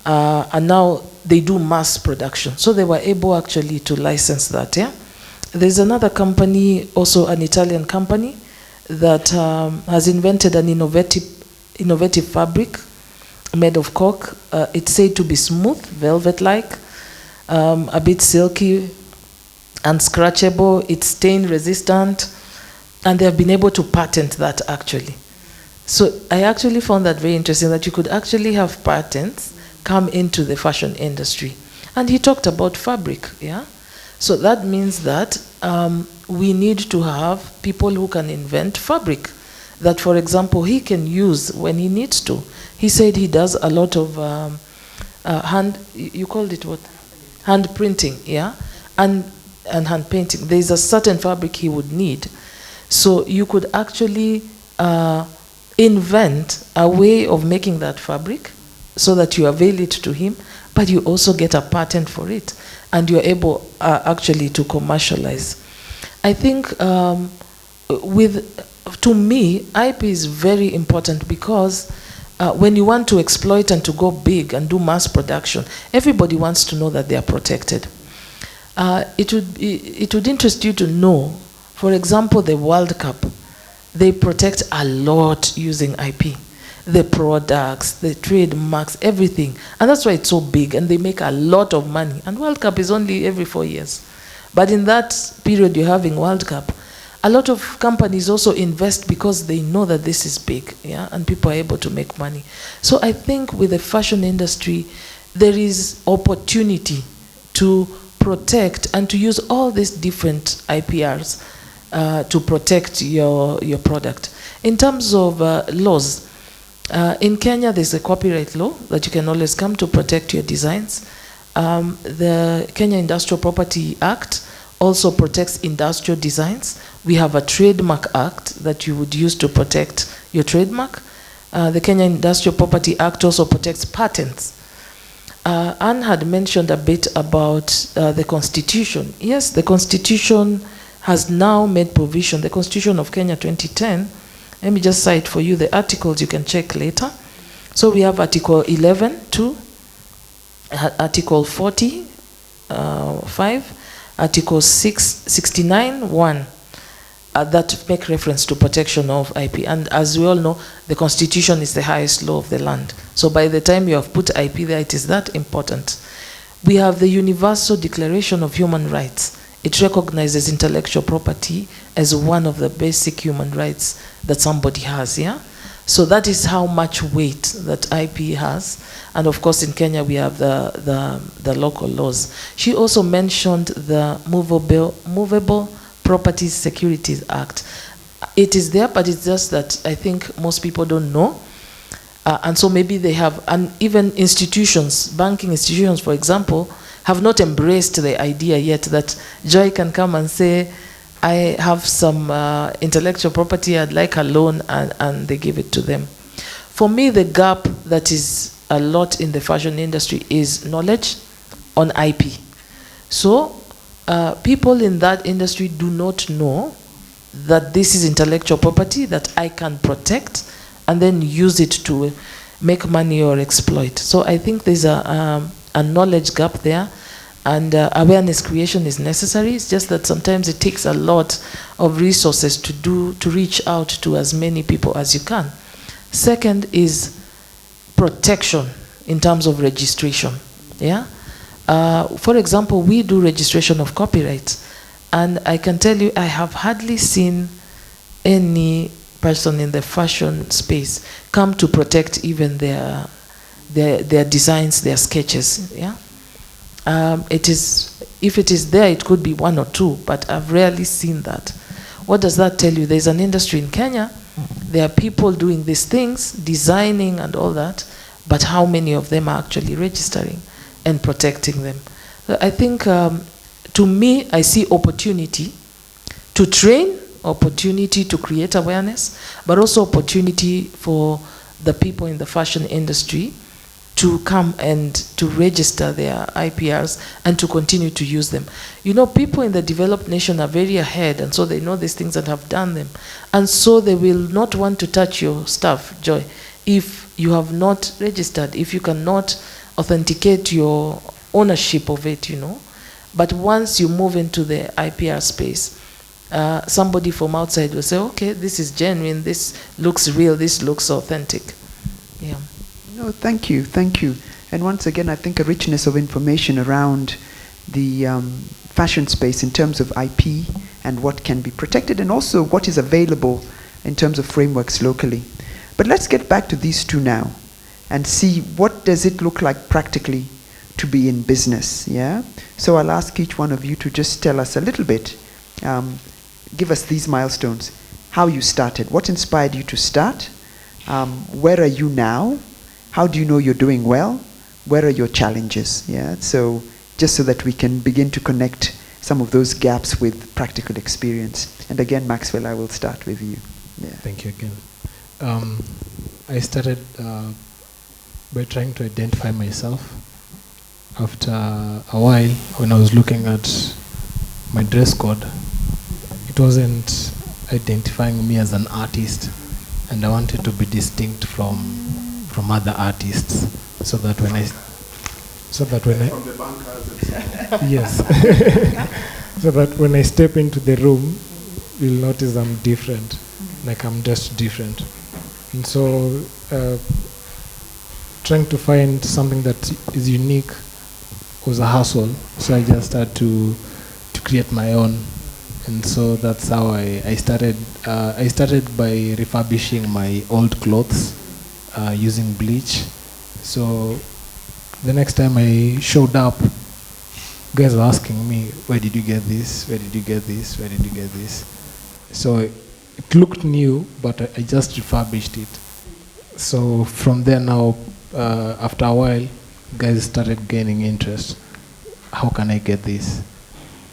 And now they do mass production. So they were able actually to license that. Yeah? There's another company, also an Italian company, that has invented an innovative fabric made of cork. It's said to be smooth, velvet-like, a bit silky, unscratchable. It's stain-resistant, and they have been able to patent that actually. So I actually found that very interesting, that you could actually have patents come into the fashion industry. And he talked about fabric, yeah? So that means that we need to have people who can invent fabric that, for example, he can use when he needs to. He said he does a lot of you called it what? Hand printing, yeah? And hand painting. There's a certain fabric he would need. So you could actually invent a way of making that fabric so that you avail it to him, but you also get a patent for it, and you're able actually to commercialize. I think to me, IP is very important, because when you want to exploit and to go big and do mass production, everybody wants to know that they are protected. It would interest you to know, for example, the World Cup, they protect a lot using IP. The products, the trademarks, everything. And that's why it's so big, and they make a lot of money. And World Cup is only every 4 years. But in that period you're having World Cup, a lot of companies also invest because they know that this is big, yeah, and people are able to make money. So I think with the fashion industry, there is opportunity to protect and to use all these different IPRs to protect your product. In terms of laws, in Kenya, there's a copyright law that you can always come to protect your designs. The Kenya Industrial Property Act also protects industrial designs. We have a Trademark Act that you would use to protect your trademark. The Kenya Industrial Property Act also protects patents. Anne had mentioned a bit about the Constitution. Yes, the Constitution has now made provision. The Constitution of Kenya 2010, let me just cite for you the articles, you can check later. So we have Article 11(2), Article 40(5), Article 69(1), that make reference to protection of IP. And as we all know, the Constitution is the highest law of the land. So by the time you have put IP there, it is that important. We have the Universal Declaration of Human Rights. It recognizes intellectual property as one of the basic human rights that somebody has, yeah? So that is how much weight that IP has. And of course in Kenya we have the local laws. She also mentioned the Movable Properties Securities Act. It is there, but it's just that I think most people don't know. And so maybe they have, and even institutions, banking institutions, for example, have not embraced the idea yet that Joy can come and say, I have some intellectual property, I'd like a loan, and they give it to them. For me, the gap that is a lot in the fashion industry is knowledge on IP. So people in that industry do not know that this is intellectual property that I can protect and then use it to make money or exploit. So I think there's a knowledge gap there, and awareness creation is necessary. It's just that sometimes it takes a lot of resources to reach out to as many people as you can. Second is protection in terms of registration. Yeah. For example, we do registration of copyrights, and I can tell you I have hardly seen any person in the fashion space come to protect even their their designs, their sketches. Yeah, it is, if it is there, it could be one or two, but I've rarely seen that. What does that tell you? There's an industry in Kenya. There are people doing these things, designing and all that, but how many of them are actually registering and protecting them? I think, to me, I see opportunity to train, opportunity to create awareness, but also opportunity for the people in the fashion industry to come and to register their IPRs and to continue to use them. You know, people in the developed nation are very ahead, and so they know these things and have done them. And so they will not want to touch your stuff, Joy, if you have not registered, if you cannot authenticate your ownership of it, you know. But once you move into the IPR space, somebody from outside will say, okay, this is genuine, this looks real, this looks authentic. Yeah. No, thank you, thank you. And once again, I think a richness of information around the fashion space in terms of IP and what can be protected, and also what is available in terms of frameworks locally. But let's get back to these two now and see what does it look like practically to be in business, yeah? So I'll ask each one of you to just tell us a little bit, give us these milestones, how you started, what inspired you to start, where are you now, how do you know you're doing well, where are your challenges, yeah? So just so that we can begin to connect some of those gaps with practical experience. And again, Maxwell, I will start with you. Yeah. Thank you again. I started by trying to identify myself. After a while, when I was looking at my dress code, it wasn't identifying me as an artist, and I wanted to be distinct from other artists, so that when I from the bankers, yes, so that when I step into the room, you'll notice I'm different, like I'm just different. And so trying to find something that is unique was a hassle, so I just started to create my own. And so that's how I started. I started by refurbishing my old clothes using bleach. So the next time I showed up, guys were asking me, where did you get this? Where did you get this? Where did you get this? So it looked new, but I just refurbished it. So from there now, after a while, guys started gaining interest. How can I get this?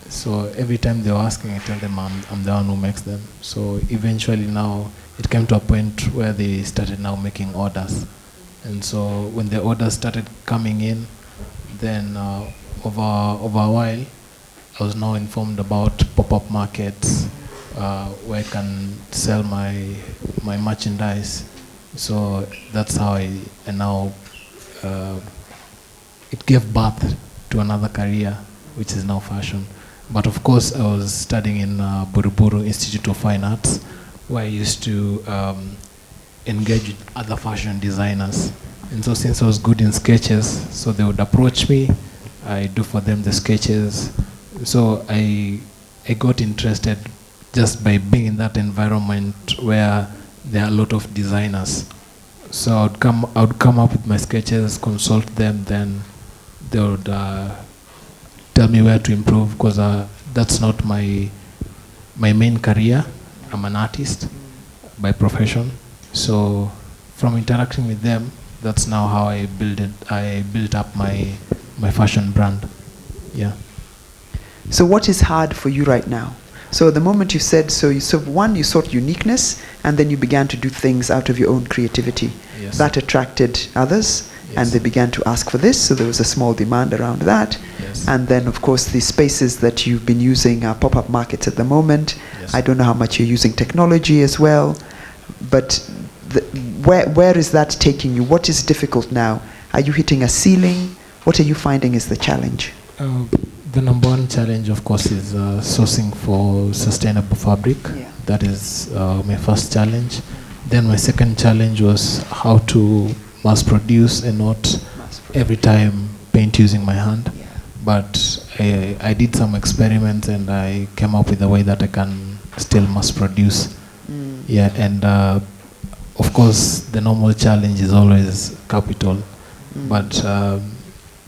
So every time they were asking, I tell them I'm the one who makes them. So eventually now, it came to a point where they started now making orders. And so when the orders started coming in, then over a while, I was now informed about pop-up markets where I can sell my merchandise. So that's how I now, it gave birth to another career, which is now fashion. But of course, I was studying in Buruburu Institute of Fine Arts, where I used to engage with other fashion designers. And so since I was good in sketches, so they would approach me, I do for them the sketches. So I got interested just by being in that environment where there are a lot of designers. So I would come up with my sketches, consult them, then they would tell me where to improve, because that's not my main career. I'm an artist by profession. So from interacting with them, that's now how I built up my fashion brand. Yeah. So what is hard for you right now? So the moment you said, you sought uniqueness, and then you began to do things out of your own creativity. Yes. That attracted others, yes. And they began to ask for this, so there was a small demand around that. Yes. And then, of course, the spaces that you've been using are pop-up markets at the moment. Yes. I don't know how much you're using technology as well, but where is that taking you? What is difficult now? Are you hitting a ceiling? What are you finding is the challenge? The number one challenge, of course, is sourcing for sustainable fabric. Yeah. That is my first challenge. Then my second challenge was how to mass produce and not every time paint using my hand. Yeah. But I did some experiments, and I came up with a way that I can still mass produce. Yeah, and of course the normal challenge is always capital. But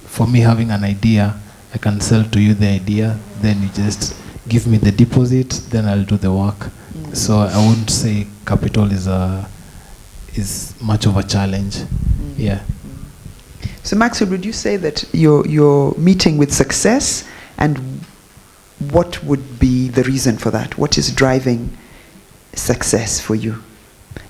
for me, having an idea, I can sell to you the idea, then you just give me the deposit, then I'll do the work. So I wouldn't say capital is much of a challenge. Yeah. So Maxwell, would you say that you're meeting with success, and what would be the reason for that? What is driving success for you?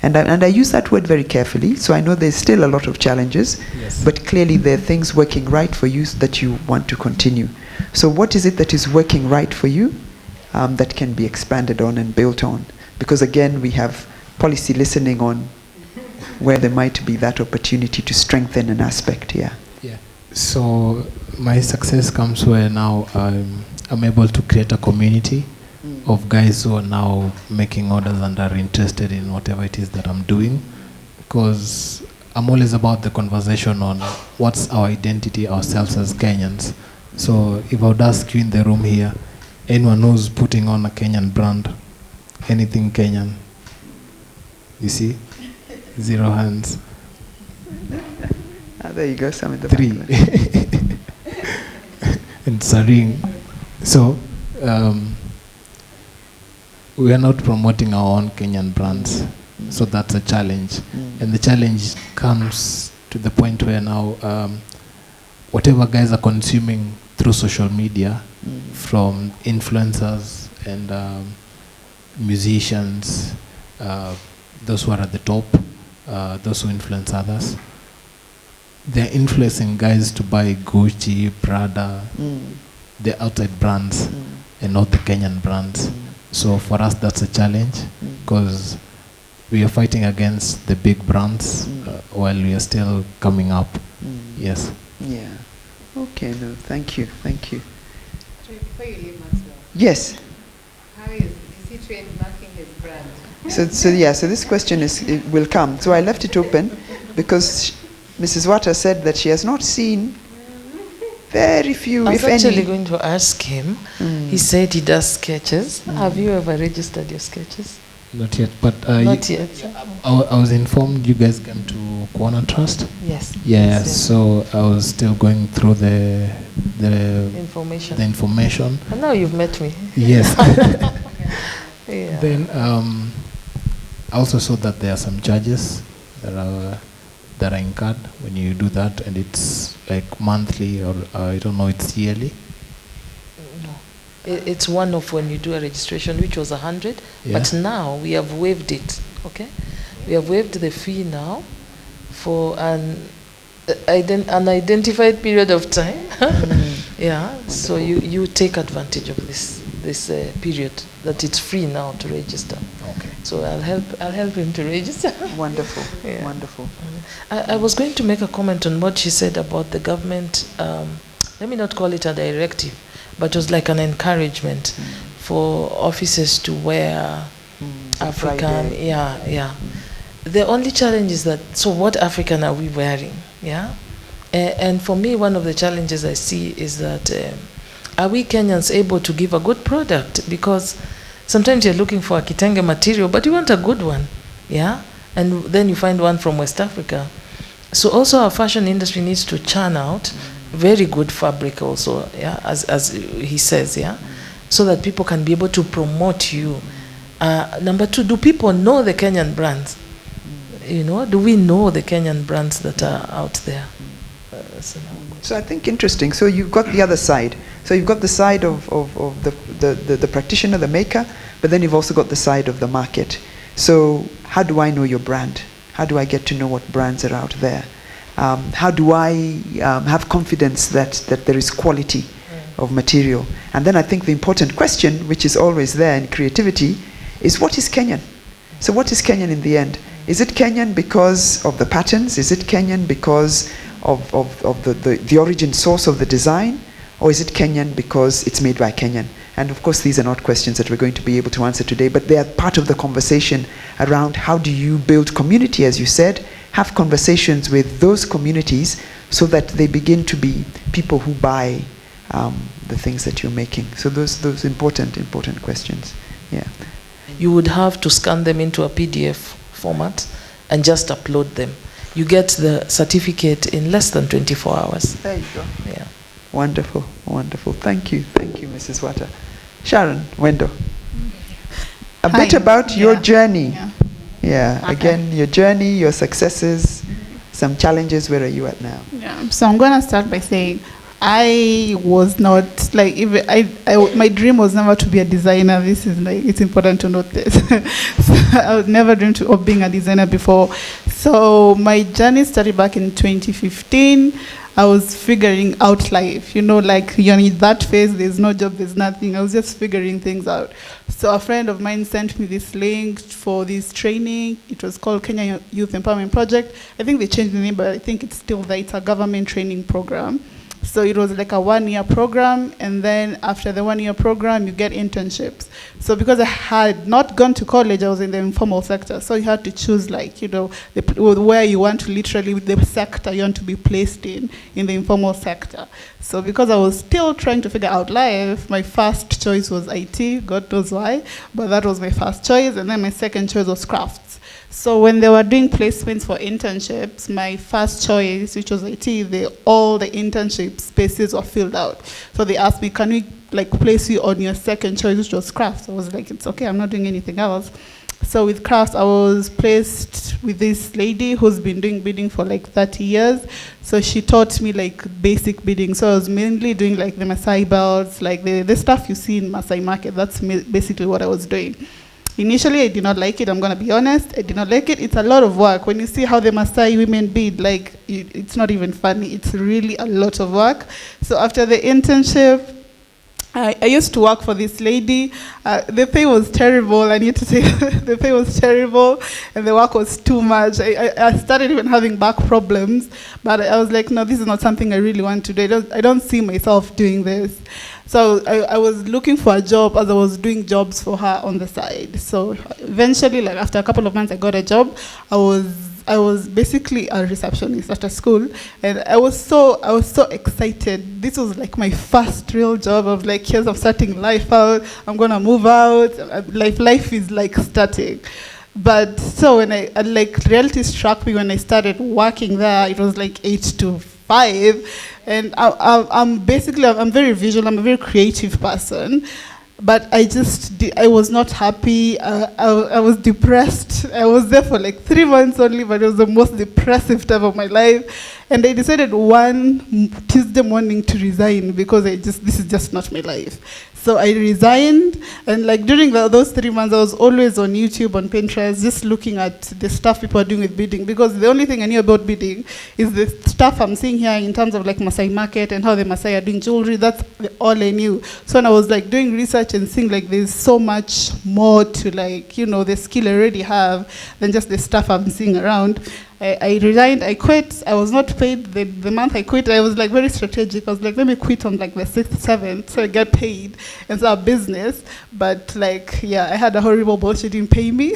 And I use that word very carefully, so I know there's still a lot of challenges, Yes. but clearly there are things working right for you that you want to continue. So what is it that is working right for you that can be expanded on and built on? Because again, we have policy listening on where there might be that opportunity to strengthen an aspect here. Yeah. So my success comes where now I'm able to create a community of guys who are now making orders and are interested in whatever it is that I'm doing, because I'm always about the conversation on what's our identity ourselves as Kenyans. So if I would ask you in the room here, anyone who's putting on a Kenyan brand, anything Kenyan, you see, 0 hands. There you go, some in the 3. back. And it's a ring. So we are not promoting our own Kenyan brands. So that's a challenge. And the challenge comes to the point where now whatever guys are consuming through social media, from influencers and musicians, those who are at the top, those who influence others, they're influencing guys to buy Gucci, Prada, the outside brands, and not the Kenyan brands. So for us, that's a challenge, because we are fighting against the big brands while we are still coming up. Yes. Yeah. Okay, no, thank you, thank you. Before you leave, Maxwell, Yes. how is he trademarking his brand? So this question it will come. So I left it open because Mrs. Wata said that she has not seen very few, I was if actually any. going to ask him. He said he does sketches. Have you ever registered your sketches? Not yet, but Not yet. I was informed you guys came to Kwana Trust. Yes. Yeah, Yes. so I was still going through the Information. the information. And now you've met me. Yes. Yeah. Then I also saw that there are some charges that are incurred when you do that, and it's like monthly, or I don't know, it's yearly. No. It's one of when you do a registration, which was 100, Yeah. but now we have waived it. Okay, we have waived the fee now for an unidentified period of time. Yeah. So you take advantage of this period that it's free now to register. Okay. So I'll help him to register. Wonderful, Yeah. wonderful. I was going to make a comment on what she said about the government. Let me not call it a directive, but it was like an encouragement for officers to wear African. Friday. Yeah. The only challenge is that, so what African are we wearing? Yeah. And for me, one of the challenges I see is that are we Kenyans able to give a good product? Because sometimes you're looking for a kitenge material, but you want a good one. Yeah. And then you find one from West Africa. So also our fashion industry needs to churn out very good fabric also, yeah, as he says, yeah, so that people can be able to promote you. Number 2, do people know the Kenyan brands? You know, do we know the Kenyan brands that are out there? So I think interesting. So you've got the other side. So you've got the side of the practitioner, the maker, but then you've also got the side of the market. So how do I know your brand? How do I get to know what brands are out there? How do I have confidence that there is quality of material? And then I think the important question, which is always there in creativity, is what is Kenyan? So what is Kenyan in the end? Is it Kenyan because of the patterns? Is it Kenyan because of the origin source of the design? Or is it Kenyan because it's made by Kenyan? And of course, these are not questions that we're going to be able to answer today, but they are part of the conversation around how do you build community, as you said, have conversations with those communities so that they begin to be people who buy the things that you're making. So those important questions. Yeah. You would have to scan them into a PDF format and just upload them. you get the certificate in less than 24 hours. There you go. Yeah. Wonderful, wonderful. Thank you, Mrs. Wata. Sharon, Wendo. A Hi. bit about your journey. Yeah. Yeah, Okay. again, your journey, your successes, some challenges. Where are you at now? Yeah. So I'm going to start by saying I was not like, even my dream was never to be a designer. This is like, it's important to note this. So I would never dreamed of being a designer before. So my journey started back in 2015. I was figuring out life, like you're in that phase, there's no job, there's nothing. I was just figuring things out. So a friend of mine sent me this link for this training. It was called Kenya Youth Empowerment Project. I think they changed the name, but I think it's still there. It's a government training program. So it was like a 1-year program, and then after the 1-year program, you get internships. So because I had not gone to college, I was in the informal sector. So you had to choose, like, where you want to literally, the sector you want to be placed in the informal sector. So because I was still trying to figure out life, my first choice was IT, God knows why, but that was my first choice, and then my second choice was crafts. So when they were doing placements for internships, my first choice, which was IT, all the internship spaces were filled out. So they asked me, can we place you on your second choice, which was crafts? I was like, it's okay, I'm not doing anything else. So with crafts, I was placed with this lady who's been doing bidding for 30 years. So she taught me basic bidding. So I was mainly doing the Maasai belts, the stuff you see in Maasai market. That's basically what I was doing. Initially, I did not like it. I'm going to be honest. I did not like it. It's a lot of work. When you see how the Maasai women bid, it's not even funny. It's really a lot of work. So after the internship, I used to work for this lady. The pay was terrible. I need to say the pay was terrible, and the work was too much. I started even having back problems, but I was like, no, this is not something I really want to do. I don't see myself doing this. So I was looking for a job as I was doing jobs for her on the side. So eventually, after a couple of months, I got a job. I was basically a receptionist at a school, and I was so excited. This was my first real job of here's I'm starting life out. I'm gonna move out. Life is starting. But so when reality struck me when I started working there, it was 8 to 5, and I'm very visual. I'm a very creative person. But I was not happy. I was depressed. I was there for 3 months only, but it was the most depressive time of my life. And I decided one Tuesday morning to resign because this is just not my life. So I resigned, and during those 3 months, I was always on YouTube, on Pinterest, just looking at the stuff people are doing with bidding, because the only thing I knew about bidding is the stuff I'm seeing here in terms of Maasai market and how the Maasai are doing jewelry. That's all I knew. So when I was doing research and seeing there's so much more to the skill I already have than just the stuff I'm seeing around, I resigned, I quit. I was not paid the month I quit. I was very strategic. I was let me quit on the 6th, 7th, so I get paid and start a business. But I had a horrible boss. She didn't pay me.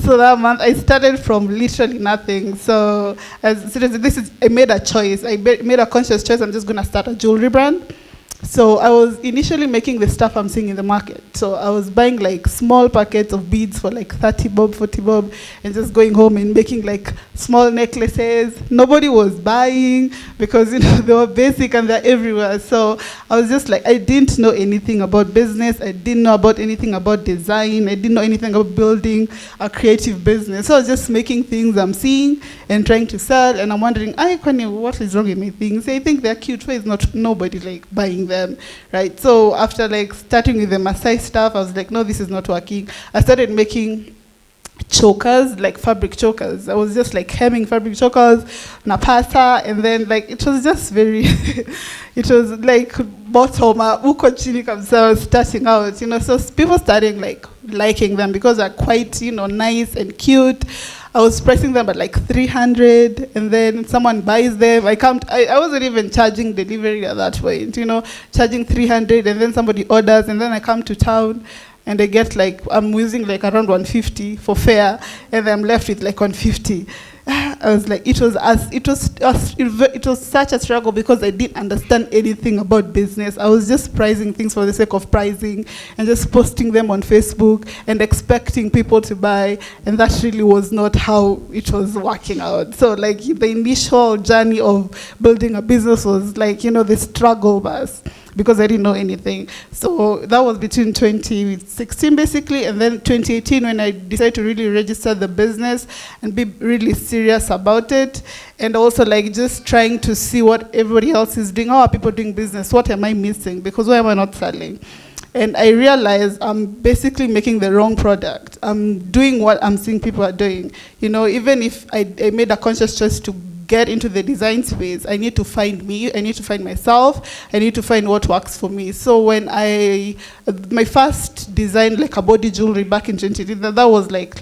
So that month I started from literally nothing. So seriously, I made a choice. I made a conscious choice. I'm just gonna start a jewelry brand. So I was initially making the stuff I'm seeing in the market. So I was buying small packets of beads for 30 bob, 40 bob, and just going home and making small necklaces. Nobody was buying because they were basic and they're everywhere. So I was just I didn't know anything about business. I didn't know about anything about design. I didn't know anything about building a creative business. So I was just making things I'm seeing and trying to sell. And I'm wondering, what is wrong with my things? I think they're cute. Why is not nobody buying them, right? So after starting with the Maasai stuff, I was no, this is not working. I started making chokers, fabric chokers. I was just hemming fabric chokers, napasa, and then it was just very, it was bottom uko chini kabisa, starting out, so people started liking them because they're quite, nice and cute. I was pricing them at 300, and then someone buys them. I wasn't even charging delivery at that point, charging 300, and then somebody orders, and then I come to town, and I get I'm using around 150 for fare, and I'm left with 150. I was like, it was such a struggle because I didn't understand anything about business. I was just pricing things for the sake of pricing and just posting them on Facebook and expecting people to buy, and that really was not how it was working out. So like the initial journey of building a business was like, the struggle bus, because I didn't know anything. So that was between 2016 basically, and then 2018 when I decided to really register the business and be really serious about it, and also like just trying to see what everybody else is doing. How are people doing business? What am I missing? Because why am I not selling? And I realized I'm basically making the wrong product. I'm doing what I'm seeing people are doing. Even if I made a conscious choice to get into the design space, I need to find me, I need to find myself, I need to find what works for me. So when my first design, like a body jewelry back in 2018, that was like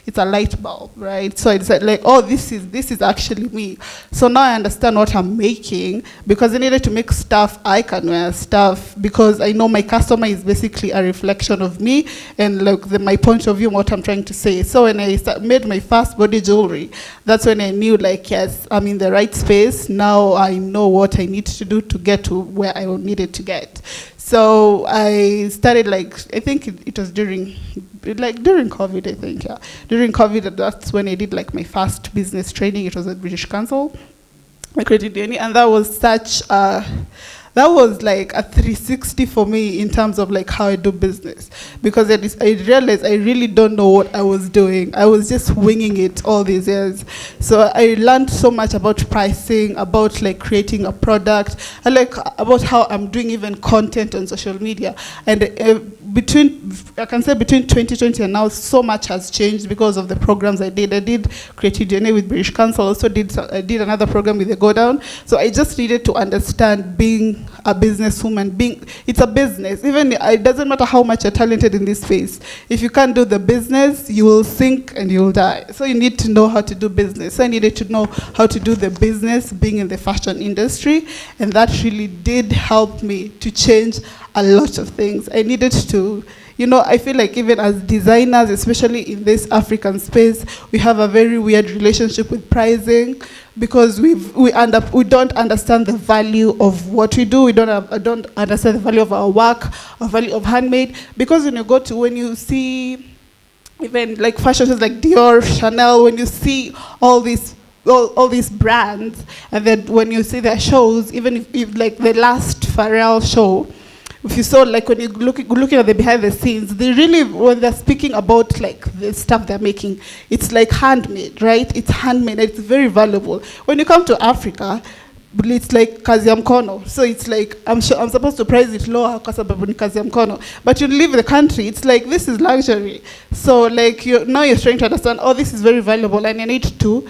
it's a light bulb, right? So I decided like, oh, this is actually me. So now I understand what I'm making, because I needed to make stuff I can wear, stuff, because I know my customer is basically a reflection of me and like my point of view, what I'm trying to say. So when I made my first body jewelry, that's when I knew like, yes, I'm in the right space. Now I know what I need to do to get to where I needed to get. So I started I think it was during COVID, I think, yeah. During COVID, that's when I did like my first business training. It was at British Council, my credit union, and that was that was like a 360 for me in terms of like how I do business, because I realized I really don't know what I was doing. I was just winging it all these years. So I learned so much about pricing, about like creating a product, and like about how I'm doing even content on social media. And between 2020 and now, so much has changed because of the programs I did. I did Creative DNA with British Council. Also I did another program with the Go Down. So I just needed to understand being a businesswoman. It's a business. Even it doesn't matter how much you're talented in this space. If you can't do the business, you will sink and you'll die. So you need to know how to do business. So I needed to know how to do the business, being in the fashion industry, and that really did help me to change a lot of things. I needed to, I feel like even as designers, especially in this African space, we have a very weird relationship with pricing, because we don't understand the value of what we do. We don't understand the value of our work, our value of handmade. Because when you see even like fashion shows like Dior, Chanel, when you see all these brands, and then when you see their shows, even if like the last Pharrell show, if you saw, like when you're looking at the behind the scenes, they really, when they're speaking about like the stuff they're making, it's like handmade, right? It's handmade, it's very valuable. When you come to Africa, it's like kazi ya mkono. So it's like, I'm supposed to price it lower kwa sababu ni kazi ya mkono. But you leave the country, it's like, this is luxury. So like, now you're trying to understand, oh, this is very valuable, and I need to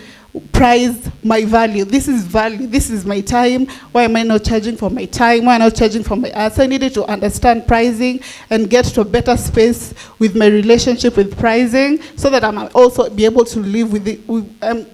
price my value. This is value. This is my time. Why am I not charging for my time? Why am I not charging for my art? So I needed to understand pricing and get to a better space with my relationship with pricing, so that I might also be able to live with it.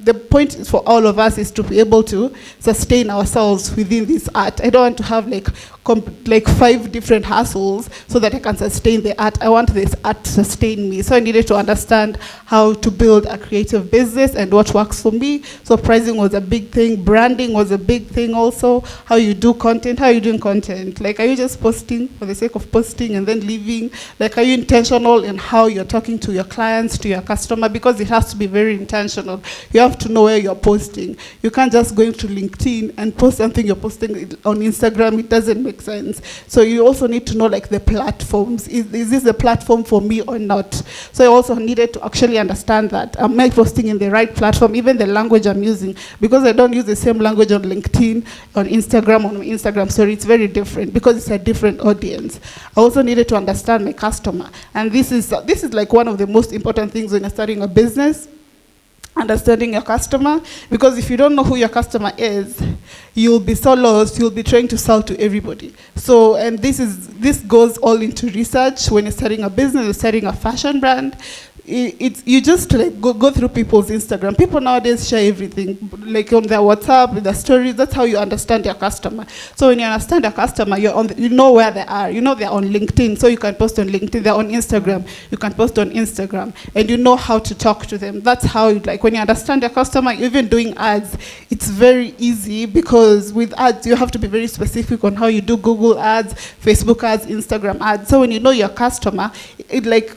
The point is for all of us is to be able to sustain ourselves within this art. I don't want to have like 5 different hustles so that I can sustain the art. I want this art to sustain me. So I needed to understand how to build a creative business and what works for me. So pricing was a big thing. Branding was a big thing also. How you do content. How are you doing content? Like, are you just posting for the sake of posting and then leaving? Like, are you intentional in how you're talking to your clients, to your customer? Because it has to be very intentional. You have to know where you're posting. You can't just go into LinkedIn and post something you're posting on Instagram. It doesn't make sense. So you also need to know like the platforms. Is this a platform for me or not? So I also needed to actually understand that. Am I posting in the right platform? Even the language I'm using, because I don't use the same language on LinkedIn, on Instagram story, it's very different because it's a different audience. I also needed to understand my customer, and this is like one of the most important things when you're starting a business. Understanding your customer, because if you don't know who your customer is, you'll be so lost. You'll be trying to sell to everybody. So, and this goes all into research. When you're starting a business, you're starting a fashion brand, it's you just like go through people's Instagram. People nowadays share everything, like on their WhatsApp, with their stories. That's how you understand your customer. So when you understand your customer, you know where they are. You know they're on LinkedIn, so you can post on LinkedIn. They're on Instagram, you can post on Instagram, and you know how to talk to them. That's how like when you understand your customer, even doing ads, it's very easy, because with ads you have to be very specific on how you do Google ads, Facebook ads, Instagram ads. So when you know your customer, it like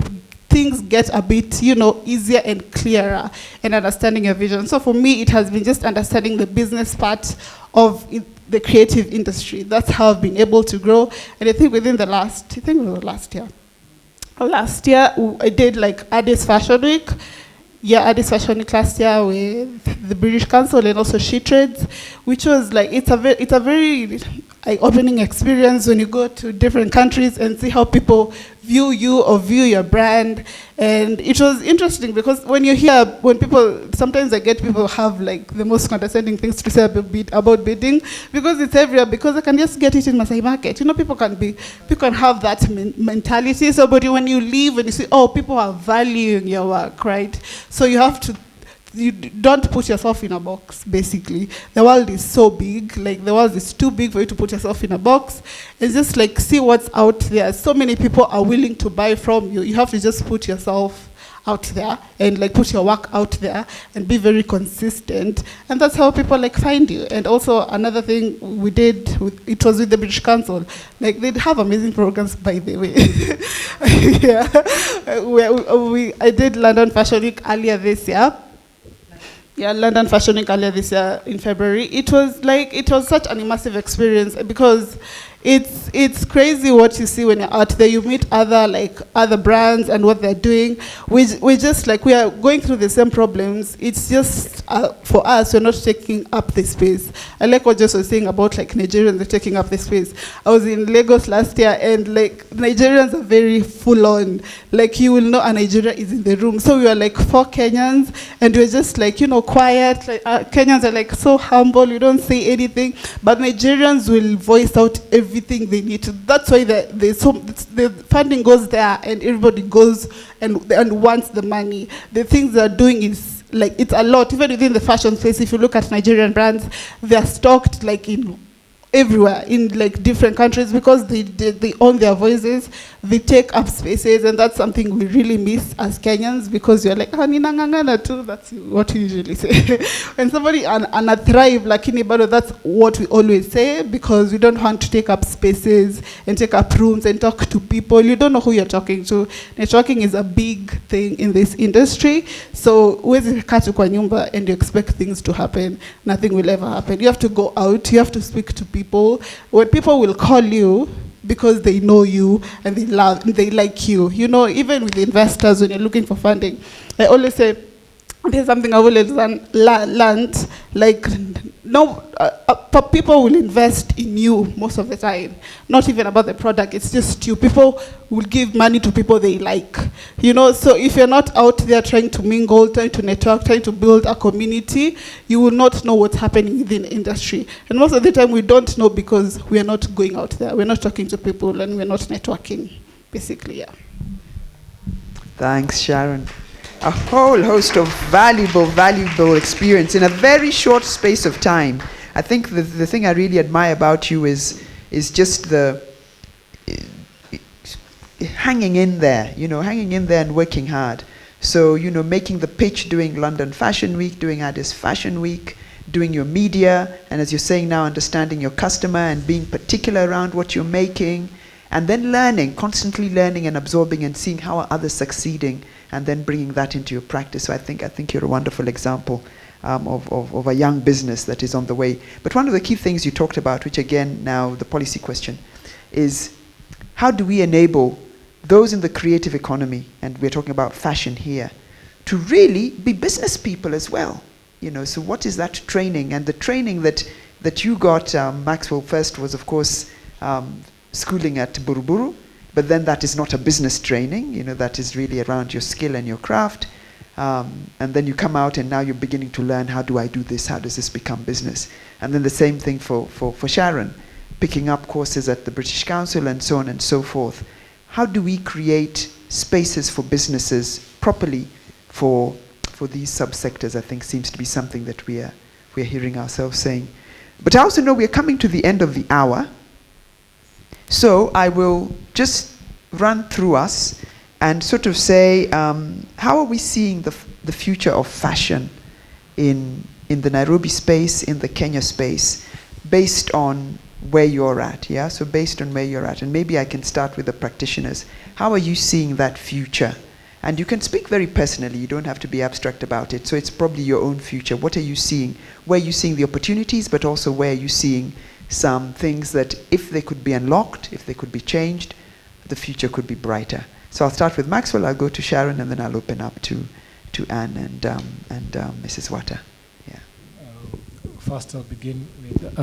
things get a bit, easier and clearer, and understanding your vision. So for me, it has been just understanding the business part of the creative industry. That's how I've been able to grow. And I think within the last year, I did like Addis Fashion Week. Yeah, Addis Fashion Week last year with the British Council and also She Trades, which was like, it's a very eye-opening experience when you go to different countries and see how people view you or view your brand. And it was interesting because when sometimes I get people have like the most condescending things to say about bidding, because it's everywhere, because I can just get it in Masai Market. People can have that mentality. So, but when you leave and you see, oh, people are valuing your work, right? So you don't put yourself in a box, basically. The world is so big, like the world is too big for you to put yourself in a box. It's just like, see what's out there. So many people are willing to buy from you. You have to just put yourself out there and like put your work out there and be very consistent. And that's how people like find you. And also another thing we did, it was with the British Council. Like they have amazing programs, by the way. Yeah, I did London Fashion Week earlier this year. Yeah, London Fashion Week earlier this year in February. It was such an immersive experience, because it's crazy what you see when you're out there. You meet other brands and what they're doing. We are going through the same problems. It's just for us, we're not taking up the space. I like what Jess was saying about like Nigerians are taking up the space. I was in Lagos last year, and like Nigerians are very full on. Like you will know a Nigerian is in the room. So we were like 4 Kenyans, and we were just like quiet. Like Kenyans are like so humble. You don't say anything, but Nigerians will voice out everything they need to. That's why the funding goes there, and everybody goes and wants the money. The things they're doing is like, it's a lot. Even within the fashion space, if you look at Nigerian brands, they're stocked like in everywhere in like different countries, because they own their voices, they take up spaces, and that's something we really miss as Kenyans, because you're like, ninangangana too, that's what we usually say. When somebody ana thrive, lakini bado, that's what we always say, because we don't want to take up spaces and take up rooms and talk to people. You don't know who you're talking to. Networking is a big thing in this industry. So huwezi kaa tu kwa nyumba and you expect things to happen. Nothing will ever happen. You have to go out, you have to speak to people. When people will call you because they know you and they like you. Even with investors, when you're looking for funding, I always say, there's something I've always learned, like, no, people will invest in you most of the time. Not even about the product, it's just you. People will give money to people they like. So if you're not out there trying to mingle, trying to network, trying to build a community, you will not know what's happening within the industry. And most of the time we don't know, because we are not going out there. We're not talking to people, and we're not networking, basically, yeah. Thanks, Sharon. A whole host of valuable experience in a very short space of time. I think the thing I really admire about you is just the hanging in there, and working hard. So, making the pitch, doing London Fashion Week, doing Addis Fashion Week, doing your media, and as you're saying now, understanding your customer and being particular around what you're making, and then constantly learning and absorbing and seeing how are others succeeding, and then bringing that into your practice. So I think you're a wonderful example of a young business that is on the way. But one of the key things you talked about, which again, now the policy question, is how do we enable those in the creative economy, and we're talking about fashion here, to really be business people as well? So what is that training? And the training that you got, Maxwell, first was, of course, schooling at Buruburu. But then that is not a business training, that is really around your skill and your craft. And then you come out and now you're beginning to learn, how do I do this? How does this become business? And then the same thing for Sharon, picking up courses at the British Council and so on and so forth. How do we create spaces for businesses properly for these subsectors, I think seems to be something that we are hearing ourselves saying. But I also know we are coming to the end of the hour, so I will just run through us and sort of say, how are we seeing the future of fashion in the Nairobi space, in the Kenya space, based on where you're at, yeah? So based on where you're at, and maybe I can start with the practitioners. How are you seeing that future? And you can speak very personally, you don't have to be abstract about it. So it's probably your own future. What are you seeing? Where are you seeing the opportunities, but also where are you seeing some things that if they could be unlocked, if they could be changed, the future could be brighter. So I'll start with Maxwell, I'll go to Sharon, and then I'll open up to Anne and Mrs. Wata. Yeah. First, I'll begin with,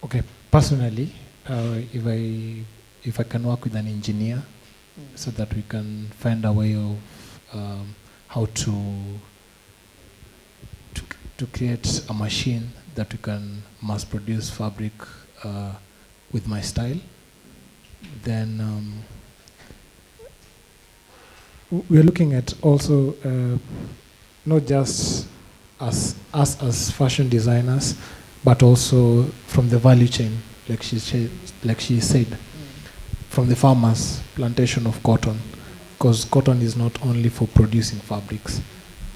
okay, personally, if I can work with an engineer so that we can find a way of how to create a machine that we can mass produce fabric with my style, then we're looking at also not just us as fashion designers, but also from the value chain, like she said, from the farmers, plantation of cotton, because cotton is not only for producing fabrics.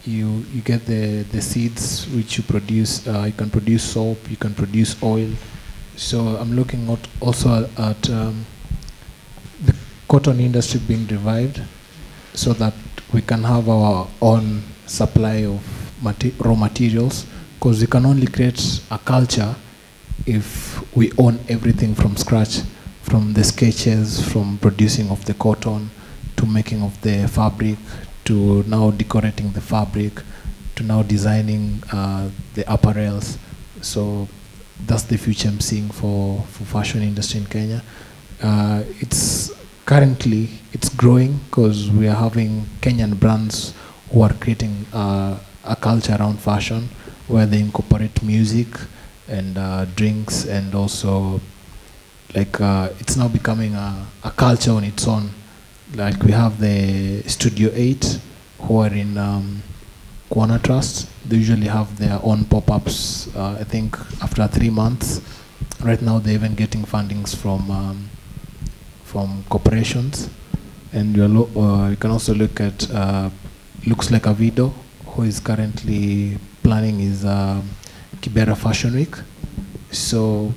You get the seeds which you produce. You can produce soap. You can produce oil. So I'm looking at also at the cotton industry being revived, so that we can have our own supply of raw materials, because we can only create a culture if we own everything from scratch, from the sketches, from producing of the cotton, to making of the fabric, to now decorating the fabric, to now designing the apparels. So that's the future I'm seeing for fashion industry in Kenya. It's currently growing because we are having Kenyan brands who are creating a culture around fashion, where they incorporate music and drinks, and also like it's now becoming a culture on its own. Like we have the Studio 8 who are in Kwana Trust. They usually have their own pop-ups, I think after 3 months. Right now they're even getting fundings from corporations. And you can also look at Looks Like a Video, who is currently planning his Kibera Fashion Week. So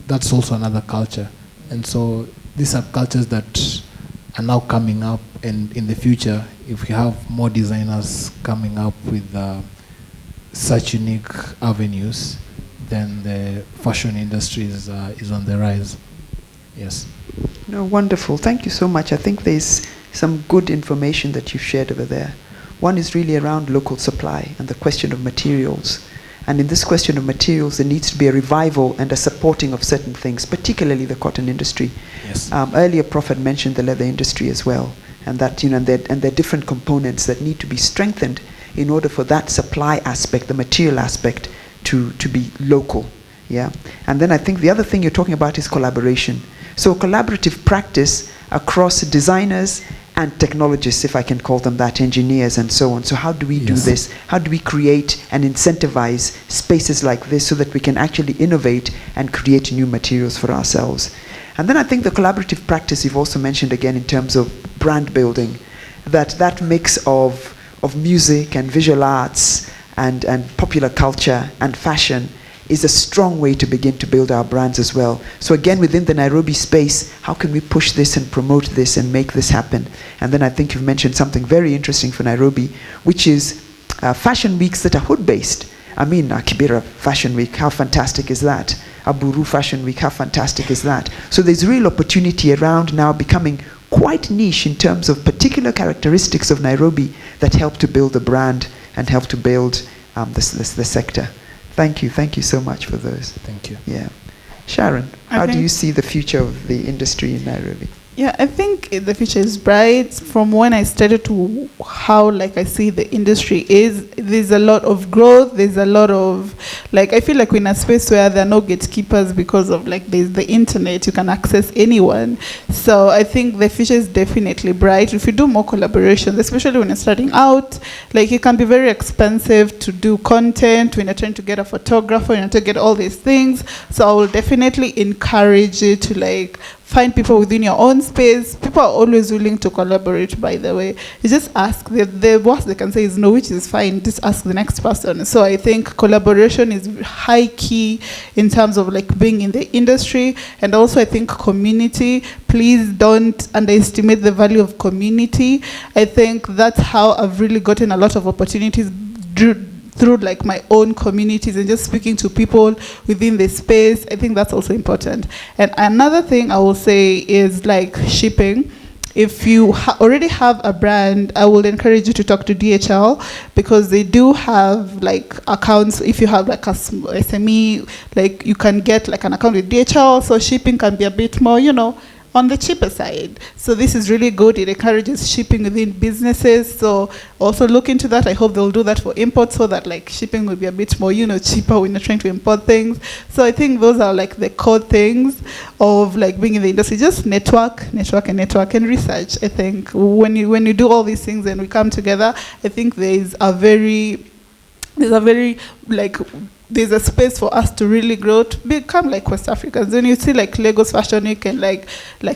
that's also another culture. And so these are cultures that are now coming up, and in the future, if we have more designers coming up with such unique avenues, then the fashion industry is on the rise. Yes. No, wonderful. Thank you so much. I think there's some good information that you've shared over there. One is really around local supply and the question of materials. And in this question of materials, there needs to be a revival and a supporting of certain things, particularly the cotton industry. Yes. Earlier, Prof had mentioned the leather industry as well, and that and there are different components that need to be strengthened in order for that supply aspect, the material aspect, to be local. Yeah. And then I think the other thing you're talking about is collaboration. So collaborative practice across designers and technologists, if I can call them that, engineers and so on. So how do we do this? How do we create and incentivize spaces like this so that we can actually innovate and create new materials for ourselves? And then I think the collaborative practice you've also mentioned again in terms of brand building, that mix of music and visual arts and popular culture and fashion is a strong way to begin to build our brands as well. So again, within the Nairobi space, how can we push this and promote this and make this happen? And then I think you've mentioned something very interesting for Nairobi, which is fashion weeks that are hood-based. I mean, Kibera Fashion Week, how fantastic is that? Aburu Fashion Week, how fantastic is that? So there's real opportunity around now becoming quite niche in terms of particular characteristics of Nairobi that help to build the brand and help to build the sector. Thank you so much for those. Thank you. Yeah. Sharon, how do you see the future of the industry in Nairobi? Yeah, I think the future is bright. From when I started to how like I see the industry is, there's a lot of growth. There's a lot of like I feel like we're in a space where there are no gatekeepers because of like there's the internet. You can access anyone. So I think the future is definitely bright. If you do more collaborations, especially when you're starting out, like it can be very expensive to do content when you're trying to get a photographer and to get all these things. So I will definitely encourage you to like find people within your own space. People are always willing to collaborate, by the way. You just ask. The worst they can say is no, which is fine. Just ask the next person. So I think collaboration is high key in terms of like being in the industry. And also I think community. Please don't underestimate the value of community. I think that's how I've really gotten a lot of opportunities through like my own communities and just speaking to people within the space. I think that's also important. And another thing I will say is like shipping. If you already have a brand, I will encourage you to talk to DHL because they do have like accounts. If you have like a SME, like you can get like an account with DHL, so shipping can be a bit more, on the cheaper side. So this is really good. It encourages shipping within businesses. So also look into that. I hope they'll do that for imports so that like shipping will be a bit more, cheaper when you're trying to import things. So I think those are like the core things of like being in the industry. Just network and research. I think when you do all these things and we come together, I think there's a very like there's a space for us to really grow to become like West Africans. When you see like Lagos Fashion Week and like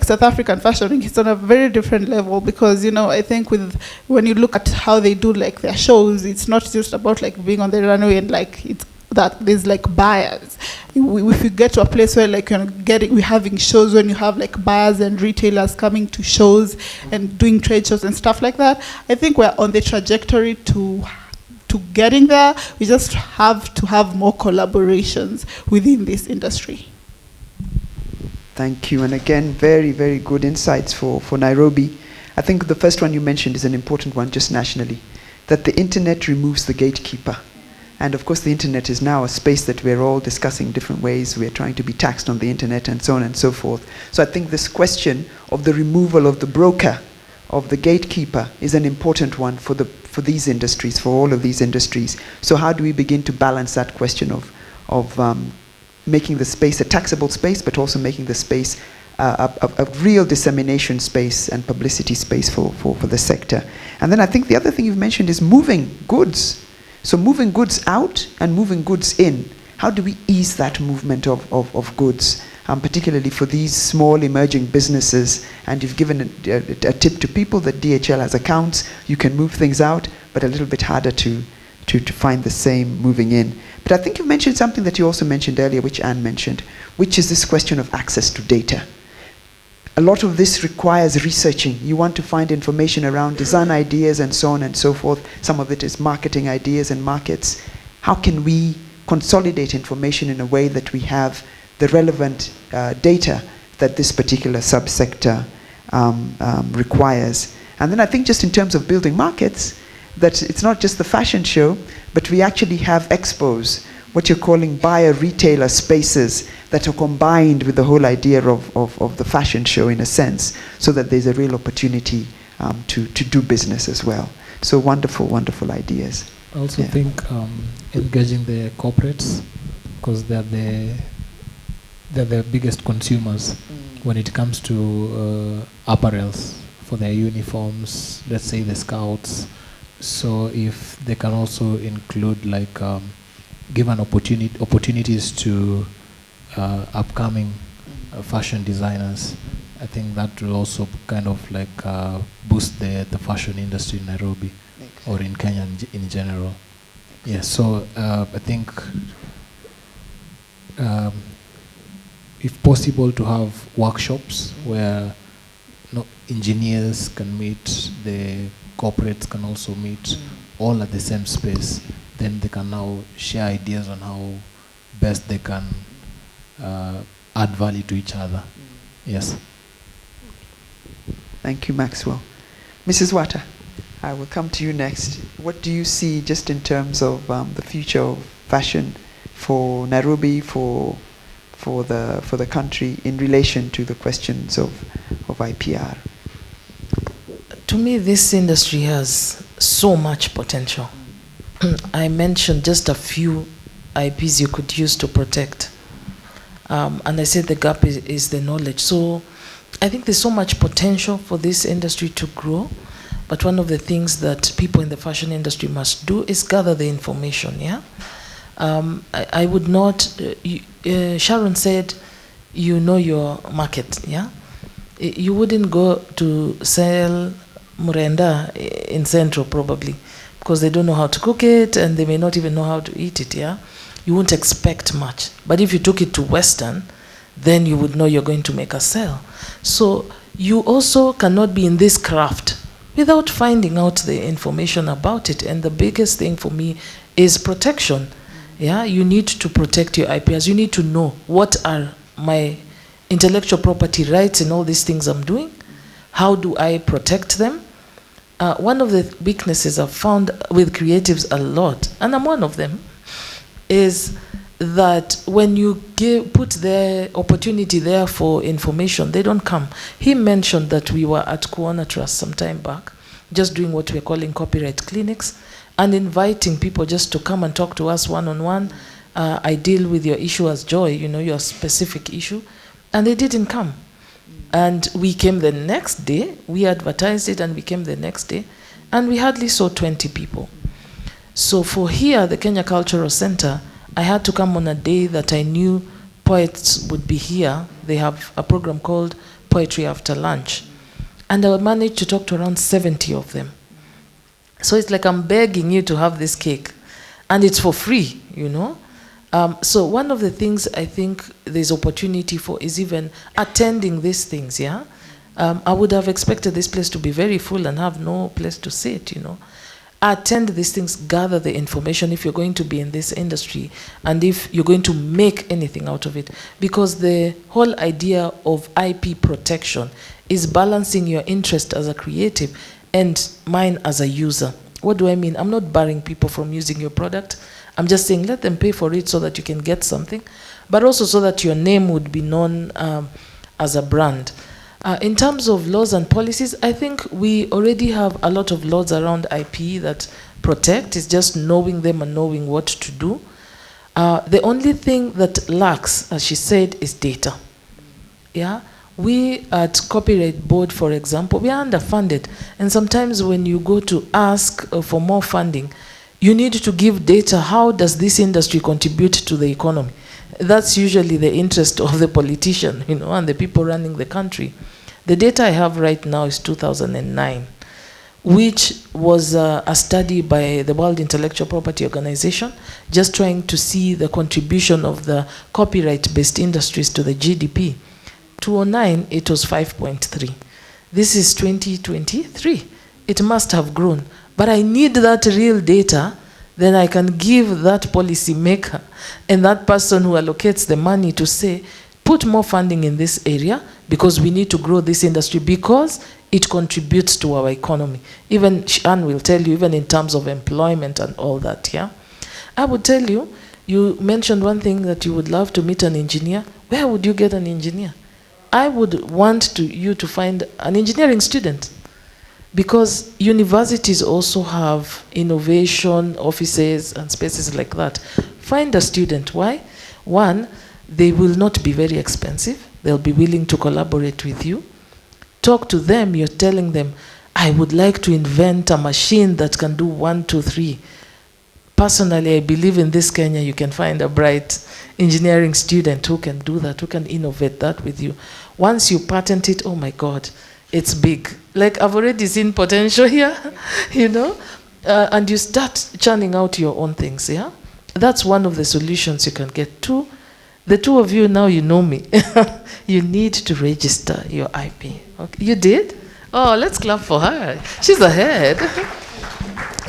South African Fashion Week, it's on a very different level because I think when you look at how they do like their shows, it's not just about like being on the runway and like it's that there's like buyers. If you get to a place where like we're having shows when you have like buyers and retailers coming to shows and doing trade shows and stuff like that, I think we're on the trajectory to getting there. We just have to have more collaborations within this industry. Thank you. And again, very, very good insights for Nairobi. I think the first one you mentioned is an important one just nationally, that the internet removes the gatekeeper. And of course, the internet is now a space that we're all discussing different ways. We're trying to be taxed on the internet and so on and so forth. So I think this question of the removal of the broker, of the gatekeeper, is an important one for these industries, for all of these industries. So how do we begin to balance that question of making the space a taxable space, but also making the space a real dissemination space and publicity space for the sector? And then I think the other thing you've mentioned is moving goods. So moving goods out and moving goods in. How do we ease that movement of goods? Particularly for these small emerging businesses, and you've given a tip to people that DHL has accounts, you can move things out, but a little bit harder to find the same moving in. But I think you've mentioned something that you also mentioned earlier, which Anne mentioned, which is this question of access to data. A lot of this requires researching. You want to find information around design ideas and so on and so forth. Some of it is marketing ideas and markets. How can we consolidate information in a way that we have the relevant data that this particular subsector requires? And then I think just in terms of building markets, that it's not just the fashion show, but we actually have expos, what you're calling buyer-retailer spaces that are combined with the whole idea of the fashion show in a sense, so that there's a real opportunity to do business as well. So wonderful, wonderful ideas. I also think engaging the corporates, because they're the biggest consumers when it comes to apparels for their uniforms, let's say the scouts. So if they can also include like give an opportunities to upcoming fashion designers, I think that will also kind of like boost the fashion industry in Nairobi or in Kenya in general. Yeah, so I think if possible to have workshops where engineers can meet, the corporates can also meet, all at the same space, then they can now share ideas on how best they can add value to each other. Yes. Thank you, Maxwell. Mrs. Wata, I will come to you next. What do you see just in terms of the future of fashion for Nairobi, for for the country in relation to the questions of IPR? To me, this industry has so much potential. I mentioned just a few IPs you could use to protect. And I said the gap is the knowledge. So I think there's so much potential for this industry to grow. But one of the things that people in the fashion industry must do is gather the information, yeah? I would not, Sharon said, you know your market, yeah? You wouldn't go to sell murenda in Central probably, because they don't know how to cook it and they may not even know how to eat it, yeah? You won't expect much. But if you took it to Western, then you would know you're going to make a sale. So you also cannot be in this craft without finding out the information about it. And the biggest thing for me is protection. Yeah, you need to protect your IPs. You need to know what are my intellectual property rights and all these things I'm doing. How do I protect them? One of the weaknesses I've found with creatives a lot, and I'm one of them, is that when you put the opportunity there for information, they don't come. He mentioned that we were at Kuona Trust some time back, just doing what we're calling copyright clinics, and inviting people just to come and talk to us one-on-one. I deal with your issue as Joy, you know, your specific issue, and they didn't come. And we came the next day, we advertised it, and we came the next day, and we hardly saw 20 people. So for here, the Kenya Cultural Center, I had to come on a day that I knew poets would be here. They have a program called Poetry After Lunch. And I managed to talk to around 70 of them. So it's like I'm begging you to have this cake. And it's for free, you know. So one of the things I think there's opportunity for is even attending these things, yeah. I would have expected this place to be very full and have no place to sit, you know. Attend these things, gather the information if you're going to be in this industry and if you're going to make anything out of it. Because the whole idea of IP protection is balancing your interest as a creative and mine as a user. What do I mean? I'm not barring people from using your product. I'm just saying let them pay for it so that you can get something, but also so that your name would be known as a brand. In terms of laws and policies, I think we already have a lot of laws around IP that protect. It's just knowing them and knowing what to do. The only thing that lacks, as she said, is data. Yeah, we at Copyright Board, for example, we are underfunded. And sometimes when you go to ask for more funding, you need to give data. How does this industry contribute to the economy? That's usually the interest of the politician, you know, and the people running the country. The data I have right now is 2009, which was a study by the World Intellectual Property Organization, just trying to see the contribution of the copyright-based industries to the GDP. 2009, it was 5.3. This is 2023. It must have grown. But I need that real data, then I can give that policy maker and that person who allocates the money to say, put more funding in this area because we need to grow this industry because it contributes to our economy. Even Shan will tell you, even in terms of employment and all that, yeah? I would tell you, you mentioned one thing that you would love to meet an engineer. Where would you get an engineer? I would want you to find an engineering student, because universities also have innovation offices and spaces like that. Find a student. Why? One, they will not be very expensive. They'll be willing to collaborate with you. Talk to them. You're telling them, I would like to invent a machine that can do 1, 2, 3. Personally, I believe in this Kenya, you can find a bright engineering student who can do that, who can innovate that with you. Once you patent it, oh my God, it's big. Like I've already seen potential here, you know, and you start churning out your own things, yeah? That's one of the solutions you can get to. The two of you now, you know me. You need to register your IP. Okay. You did? Oh, let's clap for her. She's ahead.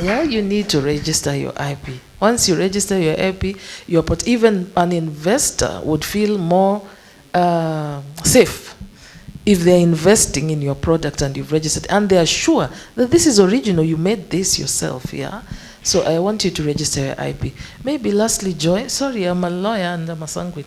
Yeah, you need to register your IP. Once you register your IP, even an investor would feel more safe if they're investing in your product and you've registered, and they are sure that this is original, you made this yourself, yeah? So I want you to register your IP. Maybe lastly, Joy, sorry, I'm a lawyer and I'm a sanguine.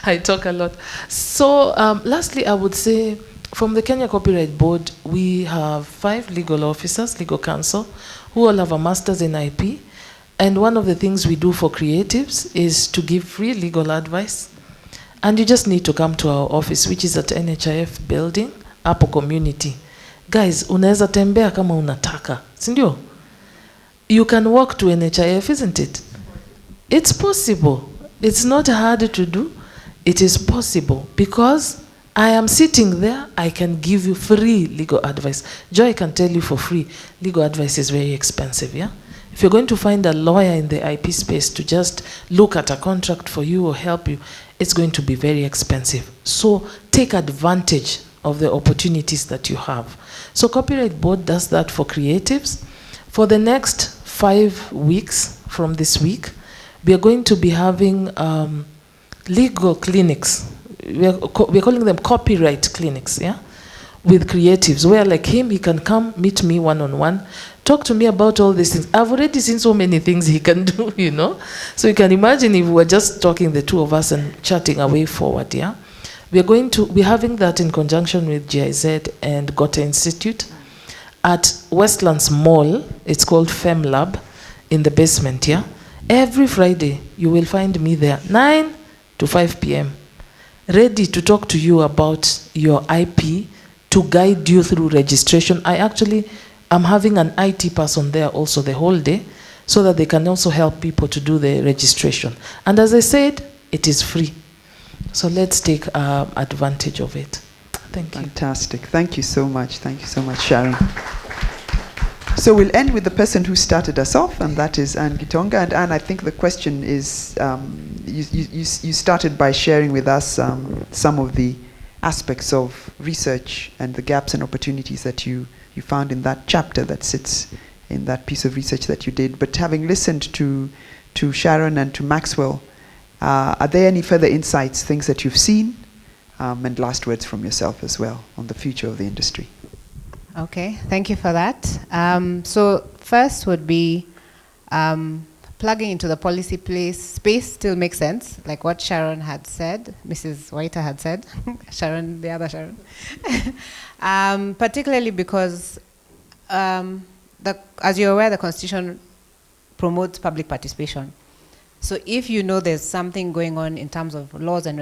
I talk a lot. So, lastly, I would say from the Kenya Copyright Board, we have 5 legal officers, legal counsel, who all have a master's in IP. And one of the things we do for creatives is to give free legal advice. And you just need to come to our office, which is at NHIF building, Apple Community. Guys, unaweza tembea kama unataka, sindio? You can walk to NHIF, isn't it? It's possible. It's not hard to do. It is possible because I am sitting there, I can give you free legal advice. Joy can tell you for free, legal advice is very expensive, yeah? If you're going to find a lawyer in the IP space to just look at a contract for you or help you, it's going to be very expensive. So take advantage of the opportunities that you have. So Copyright Board does that for creatives. For the next 5 weeks from this week, we are going to be having legal clinics. We're calling them copyright clinics, yeah? With creatives, where like him, he can come meet me one-on-one, talk to me about all these things. I've already seen so many things he can do, you know? So you can imagine if we were just talking, the two of us, and chatting a way forward, yeah? We're having that in conjunction with GIZ and Goethe Institute at Westlands Mall. It's called FemLab in the basement, yeah? Every Friday, you will find me there, 9 to 5 p.m., ready to talk to you about your IP, to guide you through registration. I actually am having an IT person there also the whole day, so that they can also help people to do the registration. And as I said, it is free. So let's take advantage of it. Thank you. Fantastic. Thank you so much. Thank you so much, Sharon. So we'll end with the person who started us off, and that is Anne Gitonga. And Anne, I think the question is, you started by sharing with us some of the aspects of research and the gaps and opportunities that you found in that chapter that sits in that piece of research that you did. But having listened to Sharon and to Maxwell, are there any further insights, things that you've seen, and last words from yourself as well on the future of the industry? Okay, thank you for that. So first would be plugging into the policy space still makes sense, like what Sharon had said, Mrs. Whiter had said, Sharon, the other Sharon. Particularly because, as you're aware, the Constitution promotes public participation. So if you know there's something going on in terms of laws and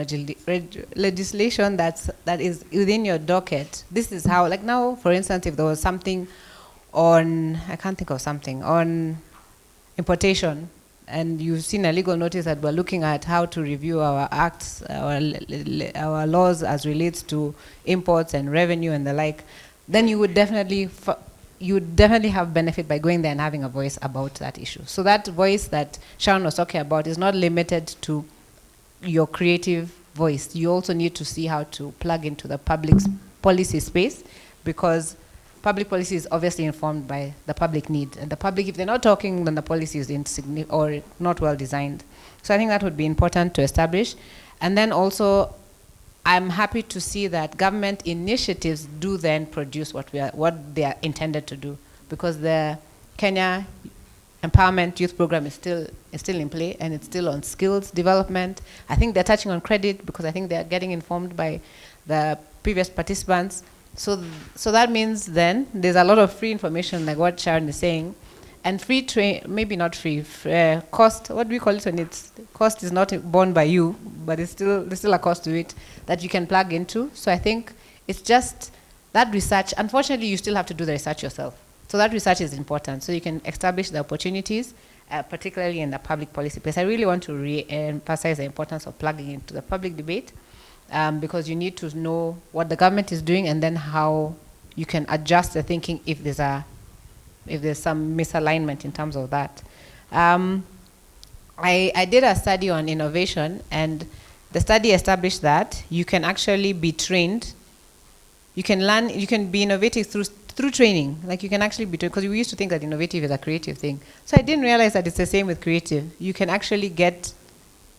legislation that is within your docket, this is how, like now, for instance, if there was something on, I can't think of something, on importation, and you've seen a legal notice that we're looking at how to review our acts, our laws as relates to imports and revenue and the like, then you would definitely have benefit by going there and having a voice about that issue. So that voice that Sharon was talking about is not limited to your creative voice. You also need to see how to plug into the public policy space, because public policy is obviously informed by the public need. And the public, if they're not talking, then the policy is insignificant or not well designed. So I think that would be important to establish. And then also, I'm happy to see that government initiatives do then produce what they are intended to do, because the Kenya Empowerment Youth Program is still in play, and it's still on skills development. I think they're touching on credit, because I think they're getting informed by the previous participants. So that means then there's a lot of free information, like what Sharon is saying, and free maybe not free, cost, what do we call it when it's, cost is not borne by you, but there's still a cost to it that you can plug into. So I think it's just that research. Unfortunately, you still have to do the research yourself. So that research is important. So you can establish the opportunities, particularly in the public policy place. I really want to re-emphasize the importance of plugging into the public debate, because you need to know what the government is doing, and then how you can adjust the thinking if there's some misalignment in terms of that. I did a study on innovation, and the study established that you can actually be trained. You can learn, you can be innovative through training. Like you can actually be trained, because we used to think that innovative is a creative thing. So I didn't realize that it's the same with creative. You can actually get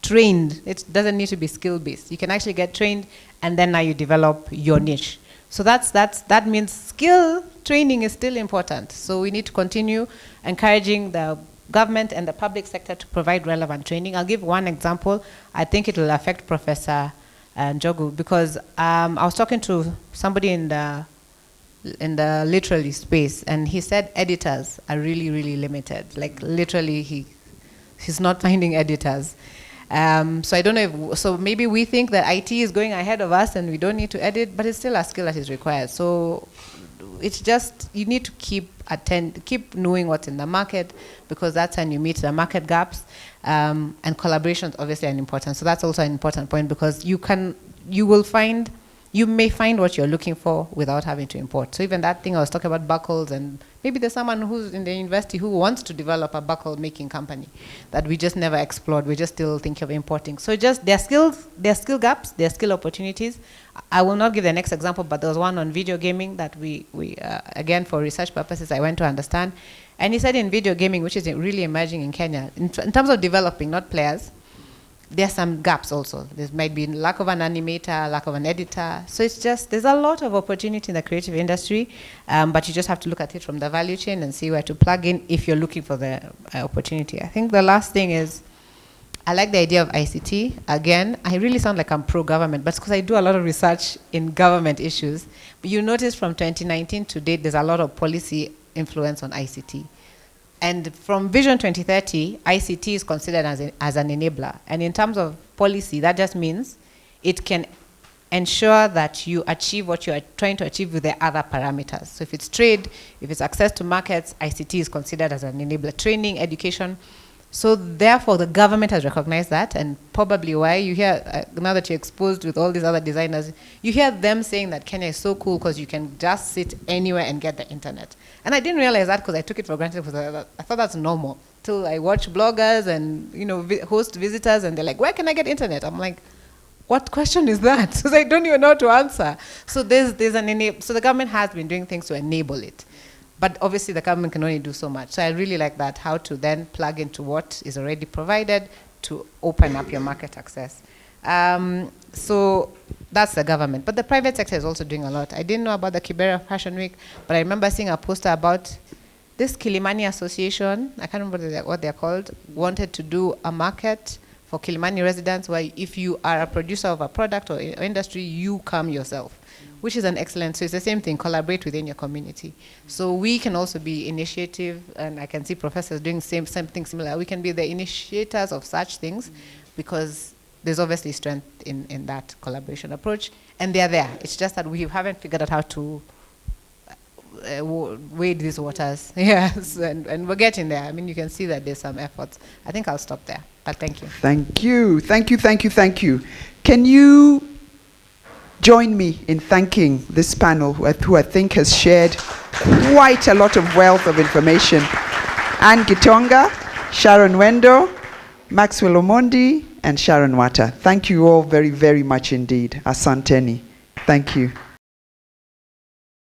trained. It doesn't need to be skill-based. You can actually get trained, and then now you develop your niche. So that means skill training is still important. So we need to continue encouraging the government and the public sector to provide relevant training. I'll give one example. I think it will affect Professor Njogu, because I was talking to somebody in the literary space, and he said editors are really, really limited. Like literally, he's not finding editors. So I don't know if, so maybe we think that IT is going ahead of us and we don't need to edit, but it's still a skill that is required. So it's just, you need to keep knowing what's in the market, because that's when you meet the market gaps. And collaborations obviously are important. So that's also an important point, because you may find what you're looking for without having to import. So even that thing I was talking about, buckles, and maybe there's someone who's in the university who wants to develop a buckle making company that we just never explored. We just still think of importing. So just there are skill gaps, there are skill opportunities. I will not give the next example, but there was one on video gaming that we again, for research purposes, I went to understand. And he said in video gaming, which is really emerging in Kenya, in terms of developing, not players, there are some gaps also. There might be lack of an animator, lack of an editor. So it's just, there's a lot of opportunity in the creative industry, but you just have to look at it from the value chain and see where to plug in if you're looking for the opportunity. I think the last thing is, I like the idea of ICT. Again, I really sound like I'm pro-government, but it's because I do a lot of research in government issues. But you notice from 2019 to date, there's a lot of policy influence on ICT. And from Vision 2030, ICT is considered as an enabler. And in terms of policy, that just means it can ensure that you achieve what you are trying to achieve with the other parameters. So if it's trade, if it's access to markets, ICT is considered as an enabler. Training, education. So therefore, the government has recognized that, and probably why you hear, now that you're exposed with all these other designers, you hear them saying that Kenya is so cool because you can just sit anywhere and get the internet. And I didn't realize that because I took it for granted, because I thought that's normal. Till I watch bloggers and host visitors, and they're like, where can I get internet? I'm like, what question is that? Because I don't even know how to answer. So so the government has been doing things to enable it. But obviously the government can only do so much. So I really like that, how to then plug into what is already provided to open up your market access. So that's the government. But the private sector is also doing a lot. I didn't know about the Kibera Fashion Week, but I remember seeing a poster about this Kilimani Association, I can't remember what they're called, wanted to do a market for Kilimani residents where if you are a producer of a product or industry, you come yourself, which is an excellent, so it's the same thing, collaborate within your community. So we can also be initiative, and I can see professors doing something similar. We can be the initiators of such things, because there's obviously strength in that collaboration approach, and they're there. It's just that we haven't figured out how to wade these waters. Yes, and we're getting there. I mean, you can see that there's some efforts. I think I'll stop there, but thank you. Thank you, thank you, thank you, thank you. Can you join me in thanking this panel, who I think has shared quite a lot of wealth of information? Anne Gitonga, Sharon Wendo, Maxwell Omondi, and Sharon Wata. Thank you all very, very much indeed. Asanteni. Thank you.